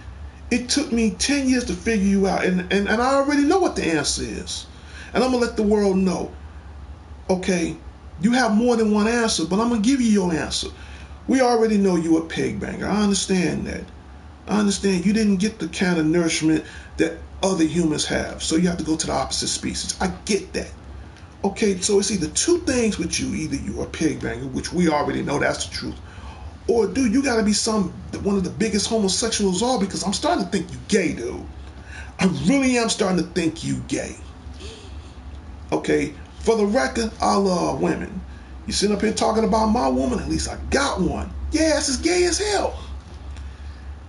it took me 10 years to figure you out, and I already know what the answer is. And I'm going to let the world know. Okay, you have more than one answer, but I'm going to give you your answer. We already know you a pig banger. I understand that. I understand you didn't get the kind of nourishment that other humans have, so you have to go to the opposite species. I get that. Okay, so it's either two things with you. Either you're a pig banger, which we already know that's the truth, or dude, you gotta be one of the biggest homosexuals all, because I'm starting to think you gay, dude. I really am starting to think you gay. Okay, for the record, I love women. You sitting up here talking about my woman, at least I got one. Yeah, it's as gay as hell.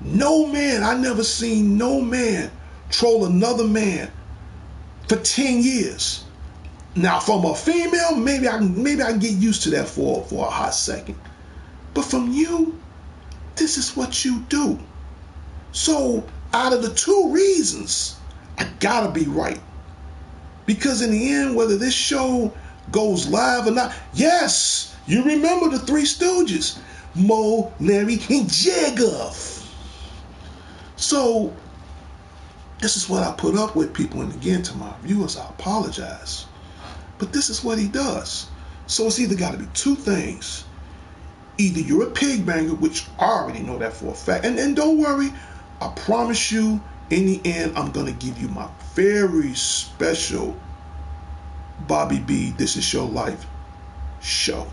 No man, I never seen no man troll another man for 10 years. Now, from a female, maybe I can get used to that for a hot second. But from you, this is what you do. So, out of the two reasons, I gotta be right. Because in the end, whether this show goes live or not, yes, you remember the Three Stooges, Moe, Larry, and Jagger. So, this is what I put up with, people. And again, to my viewers, I apologize. But this is what he does. So it's either got to be two things. Either you're a pig banger, which I already know that for a fact. And don't worry, I promise you, in the end, I'm going to give you my very special Bobby B, This Is Your Life show.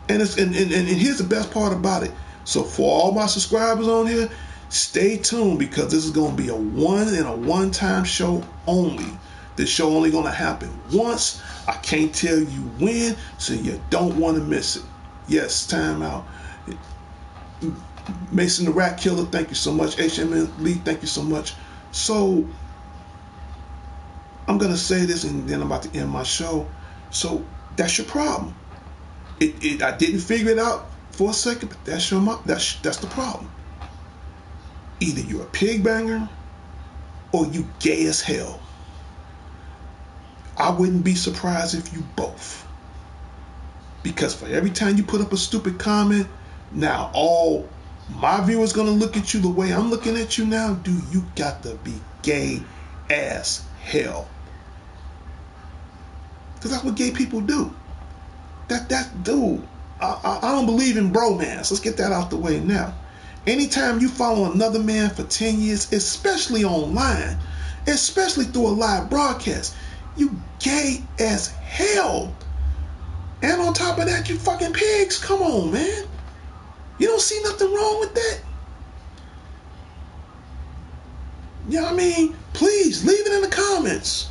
And here's the best part about it. So for all my subscribers on here, stay tuned, because this is going to be a one-time show only. This show only going to happen once. I can't tell you when, so you don't want to miss it. Yes, time out. Mason the Rat Killer, thank you so much. HMN Lee, thank you so much. So, I'm going to say this, and then I'm about to end my show. So, that's your problem. I didn't figure it out for a second, but that's the problem. Either you're a pig banger, or you gay as hell. I wouldn't be surprised if you both. Because for every time you put up a stupid comment, now all my viewers gonna look at you the way I'm looking at you now. Dude, you got to be gay as hell. Because that's what gay people do. Dude, I don't believe in bromance. Let's get that out the way now. Anytime you follow another man for 10 years, especially online, especially through a live broadcast, you gay as hell. And on top of that, you fucking pigs. Come on, man. You don't see nothing wrong with that? You know what I mean? Please, leave it in the comments.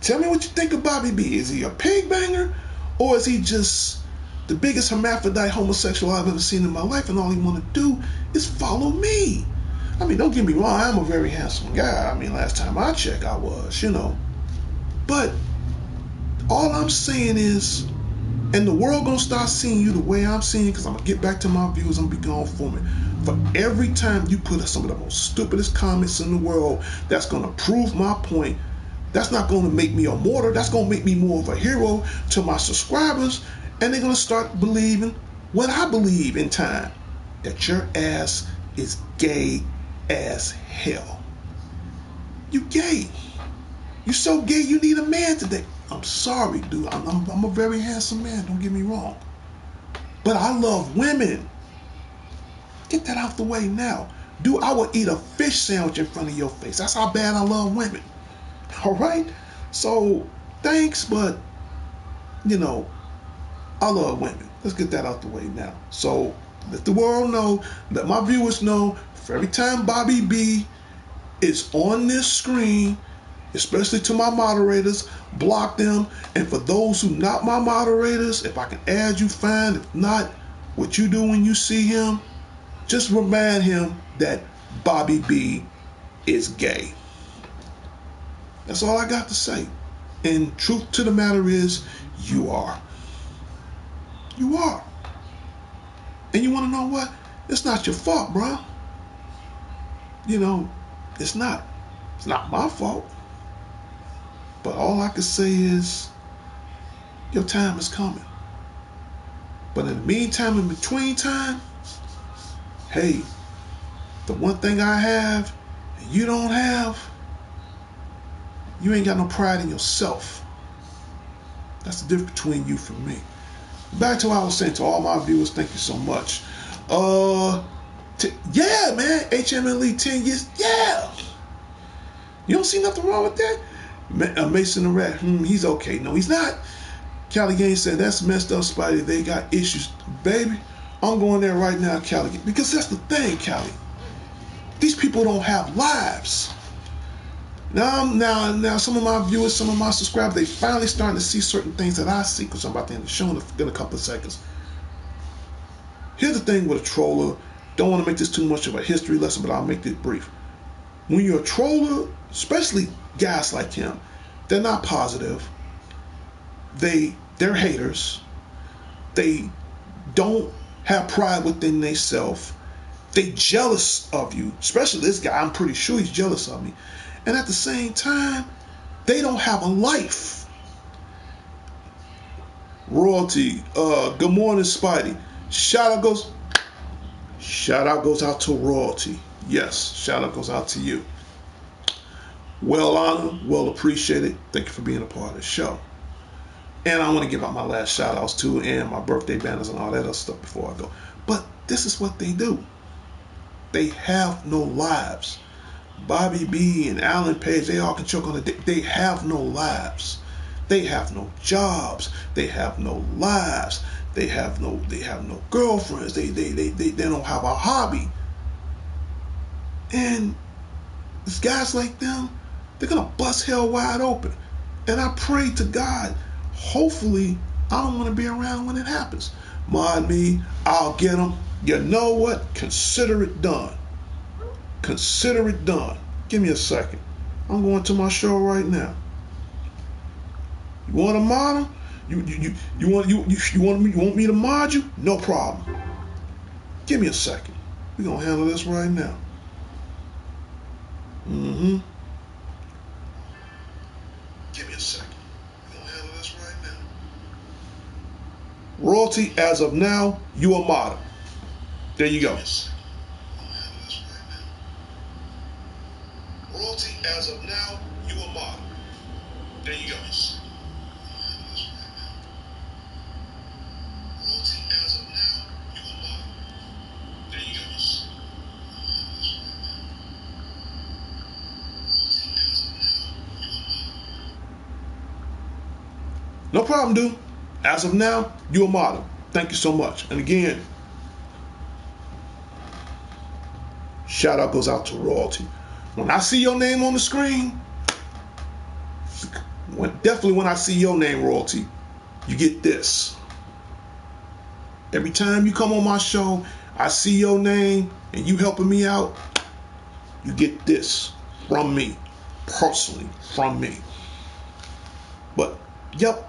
Tell me what you think of Bobby B. Is he a pig banger? Or is he just the biggest hermaphrodite homosexual I've ever seen in my life, and all he want to do is follow me? I mean, don't get me wrong, I'm a very handsome guy. I mean, last time I checked, I was, you know. But all I'm saying is, and the world gonna start seeing you the way I'm seeing you, because I'm gonna get back to my views, I'm gonna be going for me. For every time you put up some of the most stupidest comments in the world, that's gonna prove my point. That's not going to make me a martyr. That's going to make me more of a hero to my subscribers. And they're going to start believing what I believe in time. That your ass is gay as hell. You gay. You so gay you need a man today. I'm sorry, dude. I'm a very handsome man. Don't get me wrong. But I love women. Get that out the way now. Dude, I would eat a fish sandwich in front of your face. That's how bad I love women. All right? So, thanks, but, you know, I love women. Let's get that out the way now. So, let the world know, let my viewers know, for every time Bobby B is on this screen, especially to my moderators, block them. And for those who not my moderators, if I can add you, fine. If not, what you do when you see him, just remind him that Bobby B is gay. That's all I got to say. And truth to the matter is, you are. You are. And you want to know what? It's not your fault, bro. You know, it's not. It's not my fault. But all I can say is, your time is coming. But in the meantime, in between time, hey, the one thing I have and you don't have, you ain't got no pride in yourself. That's the difference between you and me. Back to what I was saying to all my viewers, thank you so much. Yeah, man, HMLE 10 years, yeah. You don't see nothing wrong with that? Mason the Rat, he's okay. No, he's not. Cali Gang said, that's messed up, Spidey. They got issues. Baby, I'm going there right now, Cali. Because that's the thing, Cali. These people don't have lives. Now, some of my viewers, some of my subscribers, they finally starting to see certain things that I see, because I'm about to end the show in a couple of seconds. Here's the thing with a troller. Don't want to make this too much of a history lesson, but I'll make this brief. When you're a troller, especially guys like him, they're not positive. They're haters. They don't have pride within themselves. They jealous of you, especially this guy. I'm pretty sure he's jealous of me. And at the same time, they don't have a life. Royalty. Good morning, Spidey. Shout out goes out to Royalty. Yes, shout out goes out to you. Well honored, well appreciated. Thank you for being a part of the show. And I want to give out my last shout outs too, and my birthday banners and all that other stuff before I go. But this is what they do. They have no lives. Bobby B and Alan Page, they all can choke on it. They have no lives. They have no jobs. They have no lives. They have no girlfriends. They don't have a hobby. And these guys like them, they're gonna bust hell wide open. And I pray to God, hopefully, I don't want to be around when it happens. Mod me, I'll get them. You know what? Consider it done. Consider it done. Give me a second. I'm going to my show right now. You want to mod him? You want me to mod you? No problem. Give me a second. We're gonna handle this right now. Give me a second. We're gonna handle this right now. Royalty, as of now, you a model. There you go. Royalty, as of now, you a model. There you go. Royalty, as of now, you a model. There you go. No problem, dude. As of now, you a model. Thank you so much. And again, shout out goes out to Royalty. When I see your name on the screen, definitely when I see your name, Royalty, you get this. Every time you come on my show, I see your name and you helping me out, you get this from me, personally, from me. But, yep.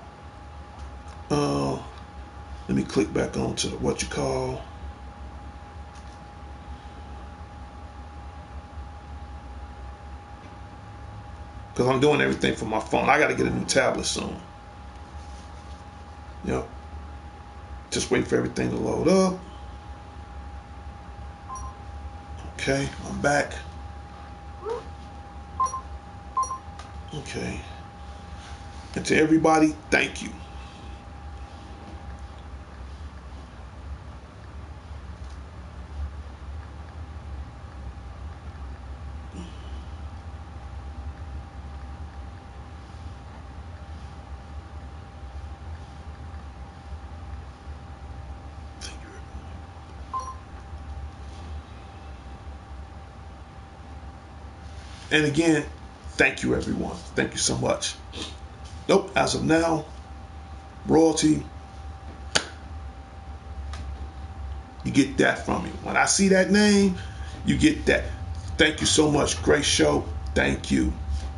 Let me click back on to what you call. because I'm doing everything from my phone. I got to get a new tablet soon. Yep. Just wait for everything to load up. Okay, I'm back. Okay. And to everybody, thank you. And again, thank you, everyone. Thank you so much. Nope, as of now, royalty, you get that from me. When I see that name, you get that. Thank you so much. Great show. Thank you.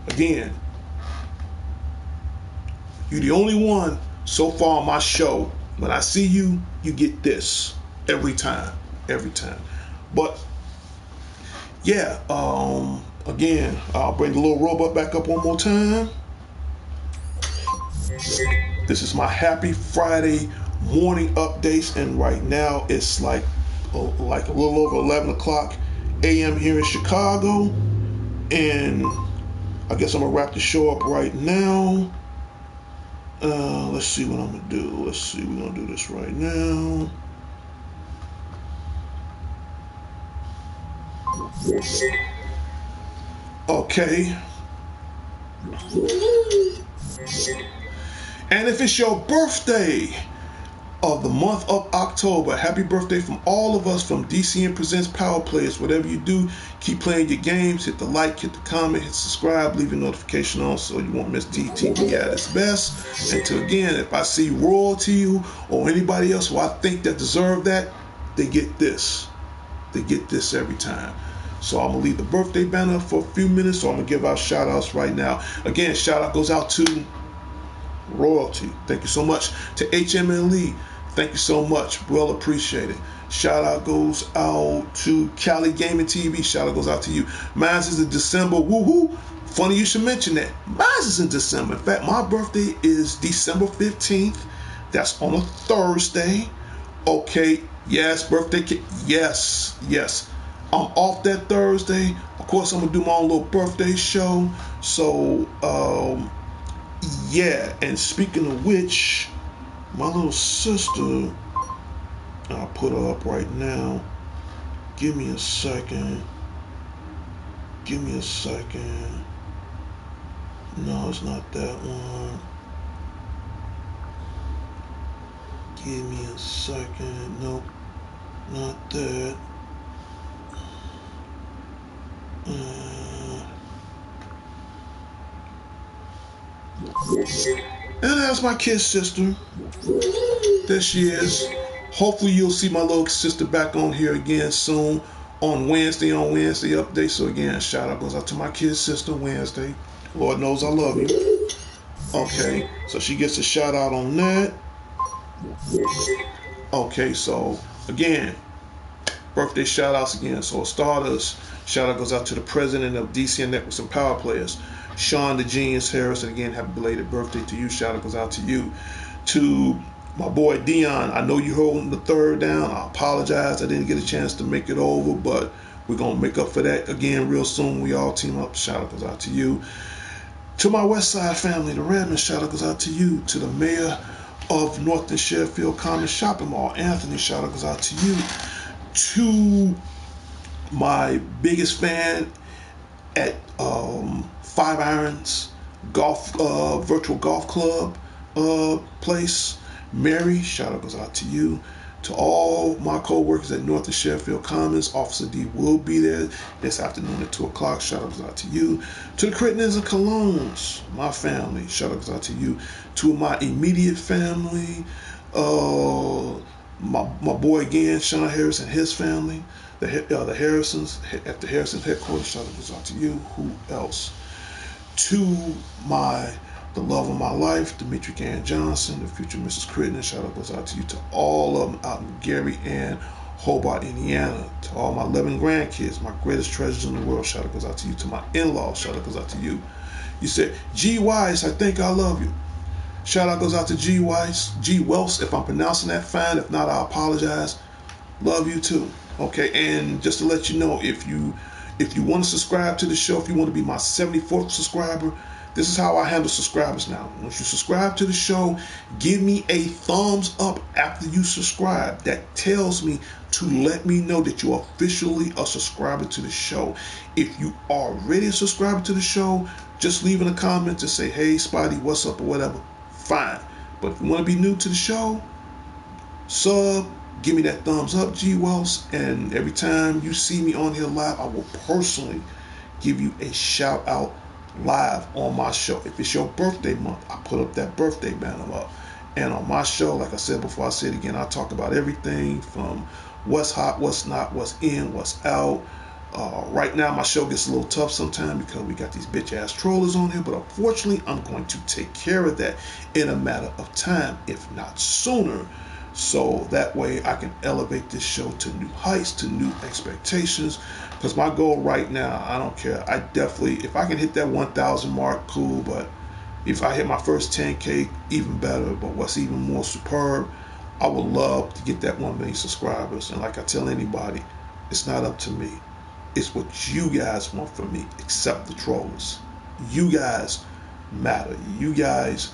Again, you're the only one so far on my show. When I see you, you get this every time. Every time. But yeah, again, I'll bring the little robot back up one more time. This is my happy Friday morning updates, and right now it's like a little over 11 o'clock a.m. here in Chicago, and I guess I'm gonna wrap the show up right now. Let's see what I'm gonna do. Let's see, we're gonna do this right now. Okay. And if it's your birthday of the month of October, happy birthday from all of us from D.C.N.Present Powerplayers. Whatever you do, keep playing your games. Hit the like, hit the comment, hit subscribe, leave your notification on so you won't miss DTV at its best. And to again, if I see royalty or anybody else who I think that deserve that, they get this. They get this every time. So I'm going to leave the birthday banner for a few minutes, so I'm going to give out shout outs right now. Again, shout out goes out to royalty. Thank you so much. To HMLE, thank you so much. Well appreciated. Shout out goes out to Cali Gaming TV. Shout out goes out to you. Mine is in December. Woohoo! Funny you should mention that. Mine is in December. In fact, my birthday is December 15th. That's on a Thursday. Okay. Yes, birthday cake. Yes, yes. I'm off that Thursday. Of course, I'm gonna do my own little birthday show. So, yeah. And speaking of which, my little sister, I'll put her up right now. Give me a second. Give me a second. No, it's not that one. Give me a second. Nope, not that. And that's my kid sister. There she is. Hopefully you'll see my little sister back on here again soon on Wednesday update. So again, shout out goes out to my kid sister Wednesday. Lord knows I love you. Okay, so she gets a shout out on that. Okay, so again, birthday shout outs again. So Stardust, shout out goes out to the president of D.C.N.Present Powerplayers, Sean the Genius Harris. And again, happy belated birthday to you. Shout out goes out to you. To my boy Dion, I know you're holding the third down. I apologize. I didn't get a chance to make it over, but we're going to make up for that again real soon. We all team up. Shout out goes out to you. To my West Side family, the Redmond, shout out goes out to you. To the mayor of North and Sheffield Common Shopping Mall, Anthony, shout out goes out to you. To my biggest fan at Five Irons Golf Virtual Golf Club place, Mary, shout out goes out to you. To all my co-workers at North and Sheffield Commons, Officer D will be there this afternoon at 2 o'clock. Shout out goes out to you. To the Crittens and Colognes, my family, shout out goes out to you. To my immediate family, my boy again, Sean Harris and his family, the Harrisons at the Harrisons headquarters, shout out goes out to you. Who else? To the love of my life, Demetri Ann Johnson, the future Mrs. Crittenden, shout out goes out to you. To all of them out in Gary and Hobart, Indiana. To all my 11 grandkids, my greatest treasures in the world, shout out goes out to you. To my in-laws, shout out goes out to you. You said, G Wise, I think I love you. Shout out goes out to G Wise, G Wells, if I'm pronouncing that fine. If not, I apologize. Love you too. Okay, and just to let you know, if you want to subscribe to the show, if you want to be my 74th subscriber, this is how I handle subscribers now. Once you subscribe to the show, give me a thumbs up after you subscribe. That tells me to let me know that you're officially a subscriber to the show. If you are already a subscriber to the show, just leave in a comment to say, hey, Spotty, what's up, or whatever. Fine. But if you want to be new to the show, sub, give me that thumbs up, G Wells, and every time you see me on here live, I will personally give you a shout out live on my show. If it's your birthday month, I put up that birthday banner up. And on my show, like I said before, I say it again, I talk about everything from what's hot, what's not, what's in, what's out. Right now, my show gets a little tough sometimes because we got these bitch ass trollers on here, but unfortunately, I'm going to take care of that in a matter of time, if not sooner. So that way I can elevate this show to new heights, to new expectations. Because my goal right now, I don't care. I definitely, if I can hit that 1,000 mark, cool. But if I hit my first 10K, even better. But what's even more superb, I would love to get that 1 million subscribers. And like I tell anybody, it's not up to me. It's what you guys want from me, except the trollers. You guys matter. You guys,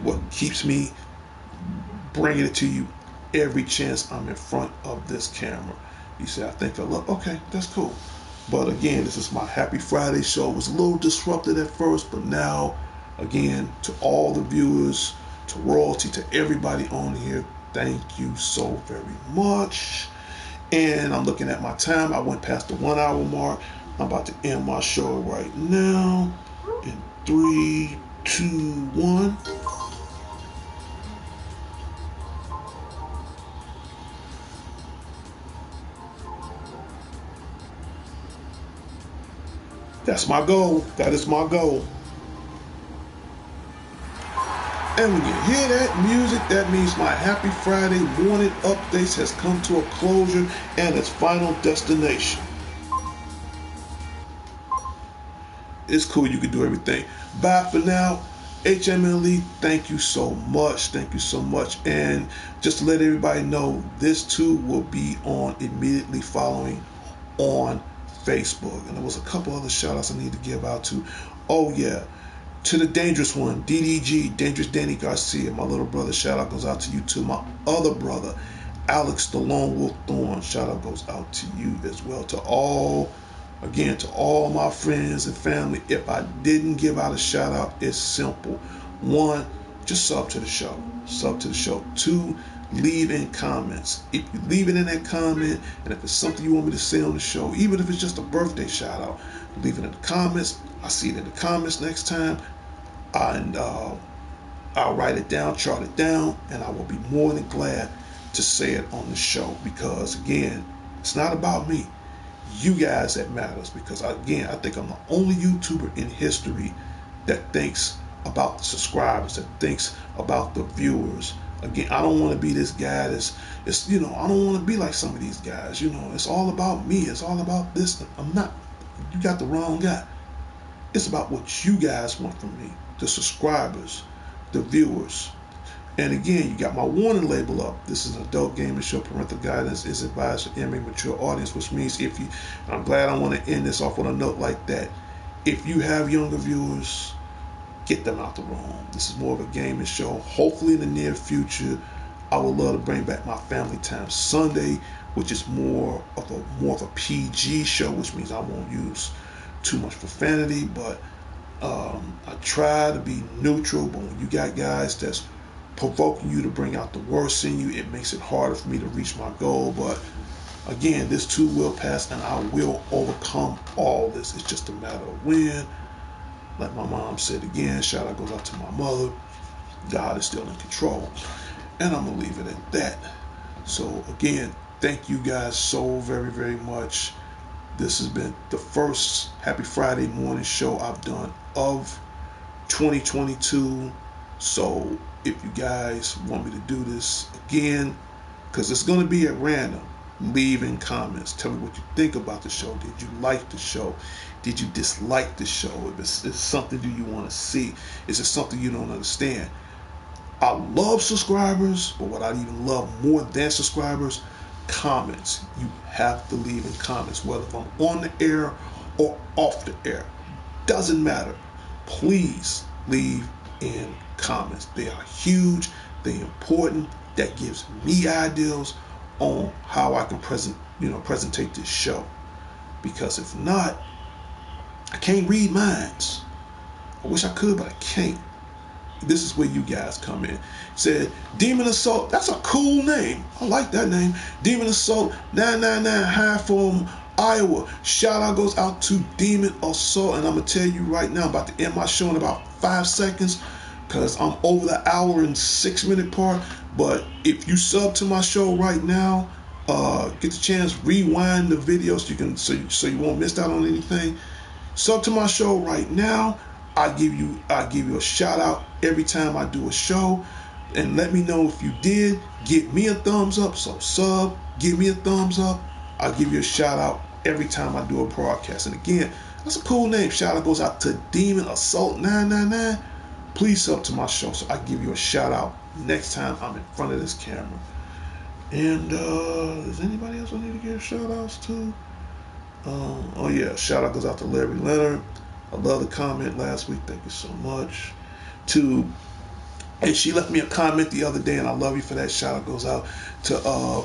what keeps me bringing it to you every chance I'm in front of this camera. You say, I think I love, okay, that's cool. But again, this is my Happy Friday show. It was a little disrupted at first, but now, again, to all the viewers, to royalty, to everybody on here, thank you so very much. And I'm looking at my time. I went past the 1 hour mark. I'm about to end my show right now. In 3, 2, 1. That's my goal. That is my goal. And when you hear that music, that means my Happy Friday morning updates has come to a closure and its final destination. It's cool, you can do everything. Bye for now. HMLE, thank you so much. Thank you so much. And just to let everybody know, this too will be on immediately following on Facebook. And there was a couple other shout outs I need to give out to. Oh yeah, to the dangerous one, DDG, Dangerous Danny Garcia, my little brother, shout out goes out to you too. My other brother, Alex the Lone Wolf Thorn, shout out goes out to you as well. To all, again, to all my friends and family, if I didn't give out a shout out, it's simple. One, just sub to the show. Sub to the show. Two, leave in comments. If you leave it in that comment, and if it's something you want me to say on the show, even if it's just a birthday shout out, leave it in the comments. I see it in the comments next time, and I'll write it down, chart it down, and I will be more than glad to say it on the show, because again, it's not about me. You guys that matters, because again, I think I'm the only YouTuber in history that thinks about the subscribers, that thinks about the viewers. Again, I don't want to be this guy that's, it's, I don't want to be like some of these guys. It's all about me. It's all about this. I'm not. You got the wrong guy. It's about what you guys want from me, the subscribers, the viewers. And again, you got my warning label up. This is an adult gaming show. Parental guidance is advised for mature audience, which means I'm glad I want to end this off on a note like that. If you have younger viewers, get them out the room. This is more of a gaming show. Hopefully in the near future, I would love to bring back my Family Time Sunday, which is more of a PG show, which means I won't use too much profanity, but I try to be neutral. But when you got guys that's provoking you to bring out the worst in you, it makes it harder for me to reach my goal. But again, this too will pass, and I will overcome all this. It's just a matter of when. Like my mom said again, shout out goes out to my mother. God is still in control, and I'm gonna leave it at that. So again, thank you guys so very, very much. This has been the first Happy Friday morning show I've done of 2022. So if you guys want me to do this again, because it's going to be at random, leave in comments. Tell me what you think about the show. Did you like the show? Did you dislike the show? If it's something do you want to see? Is it something you don't understand? I love subscribers, but what I even love more than subscribers, comments. You have to leave in comments, whether if I'm on the air or off the air. Doesn't matter. Please leave in comments. They are huge. They're important. That gives me ideas on how I can presentate this show. Because if not, I can't read minds. I wish I could, but I can't. This is where you guys come in. Said Demon Assault. That's a cool name. I like that name. Demon Assault 999 High from Iowa. Shout out goes out to Demon Assault, and I'm gonna tell you right now, I'm about to end my show in about 5 seconds because I'm over the hour and 6 minute part. But if you sub to my show right now, get the chance, rewind the video so you won't miss out on anything. Sub to my show right now. I give you a shout out every time I do a show, and let me know if you did. Give me a thumbs up. So sub, give me a thumbs up. I'll give you a shout out every time I do a broadcast. And again, that's a cool name. Shout out goes out to Demon Assault 999. Please sub to my show so I give you a shout out next time I'm in front of this camera. And is anybody else I need to give shout outs to? Oh yeah, shout out goes out to Larry Leonard. I love the comment last week. Thank you so much. And she left me a comment the other day, and I love you for that. Shout out goes out to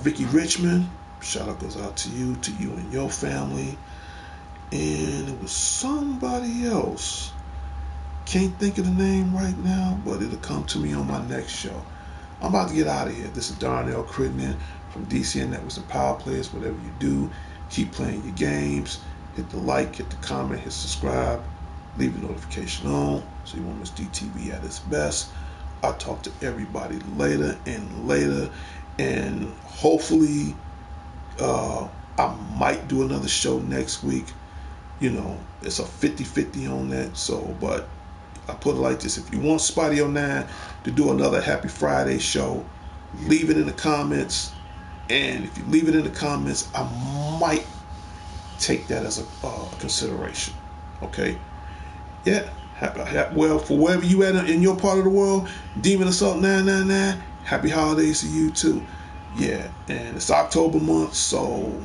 Vicky Richmond. Shout out goes out to you and your family. And it was somebody else. Can't think of the name right now, but it'll come to me on my next show. I'm about to get out of here. This is Darnell Crittenden from D.C.N.Present Powerplayers. Whatever you do, keep playing your games. Hit the like, hit the comment, hit subscribe, leave the notification on so you won't miss DTV at its best. I'll talk to everybody later, and hopefully I might do another show next week. You know, it's a 50-50 on that. So, but I put it like this: if you want Spotty 09 to do another Happy Friday show, leave it in the comments. And if you leave it in the comments, I might take that as a consideration. Okay? Yeah. Well, for wherever you at in your part of the world, Demon Assault 999, happy holidays to you too. Yeah, and it's October month, so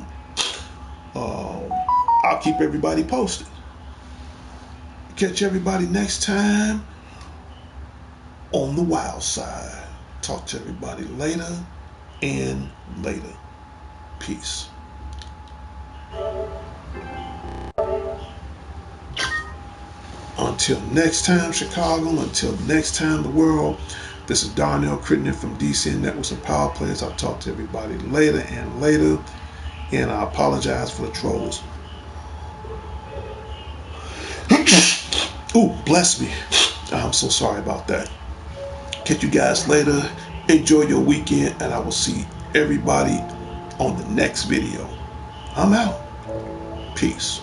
I'll keep everybody posted. Catch everybody next time on the wild side. Talk to everybody later. Peace. Until next time, Chicago. Until next time, the world. This is Darnell Crittenden from D.C.N.Present Powerplayers. I'll talk to everybody later. And I apologize for the trolls. Ooh, bless me. I'm so sorry about that. Catch you guys later. Enjoy your weekend, and I will see everybody on the next video. I'm out. Peace.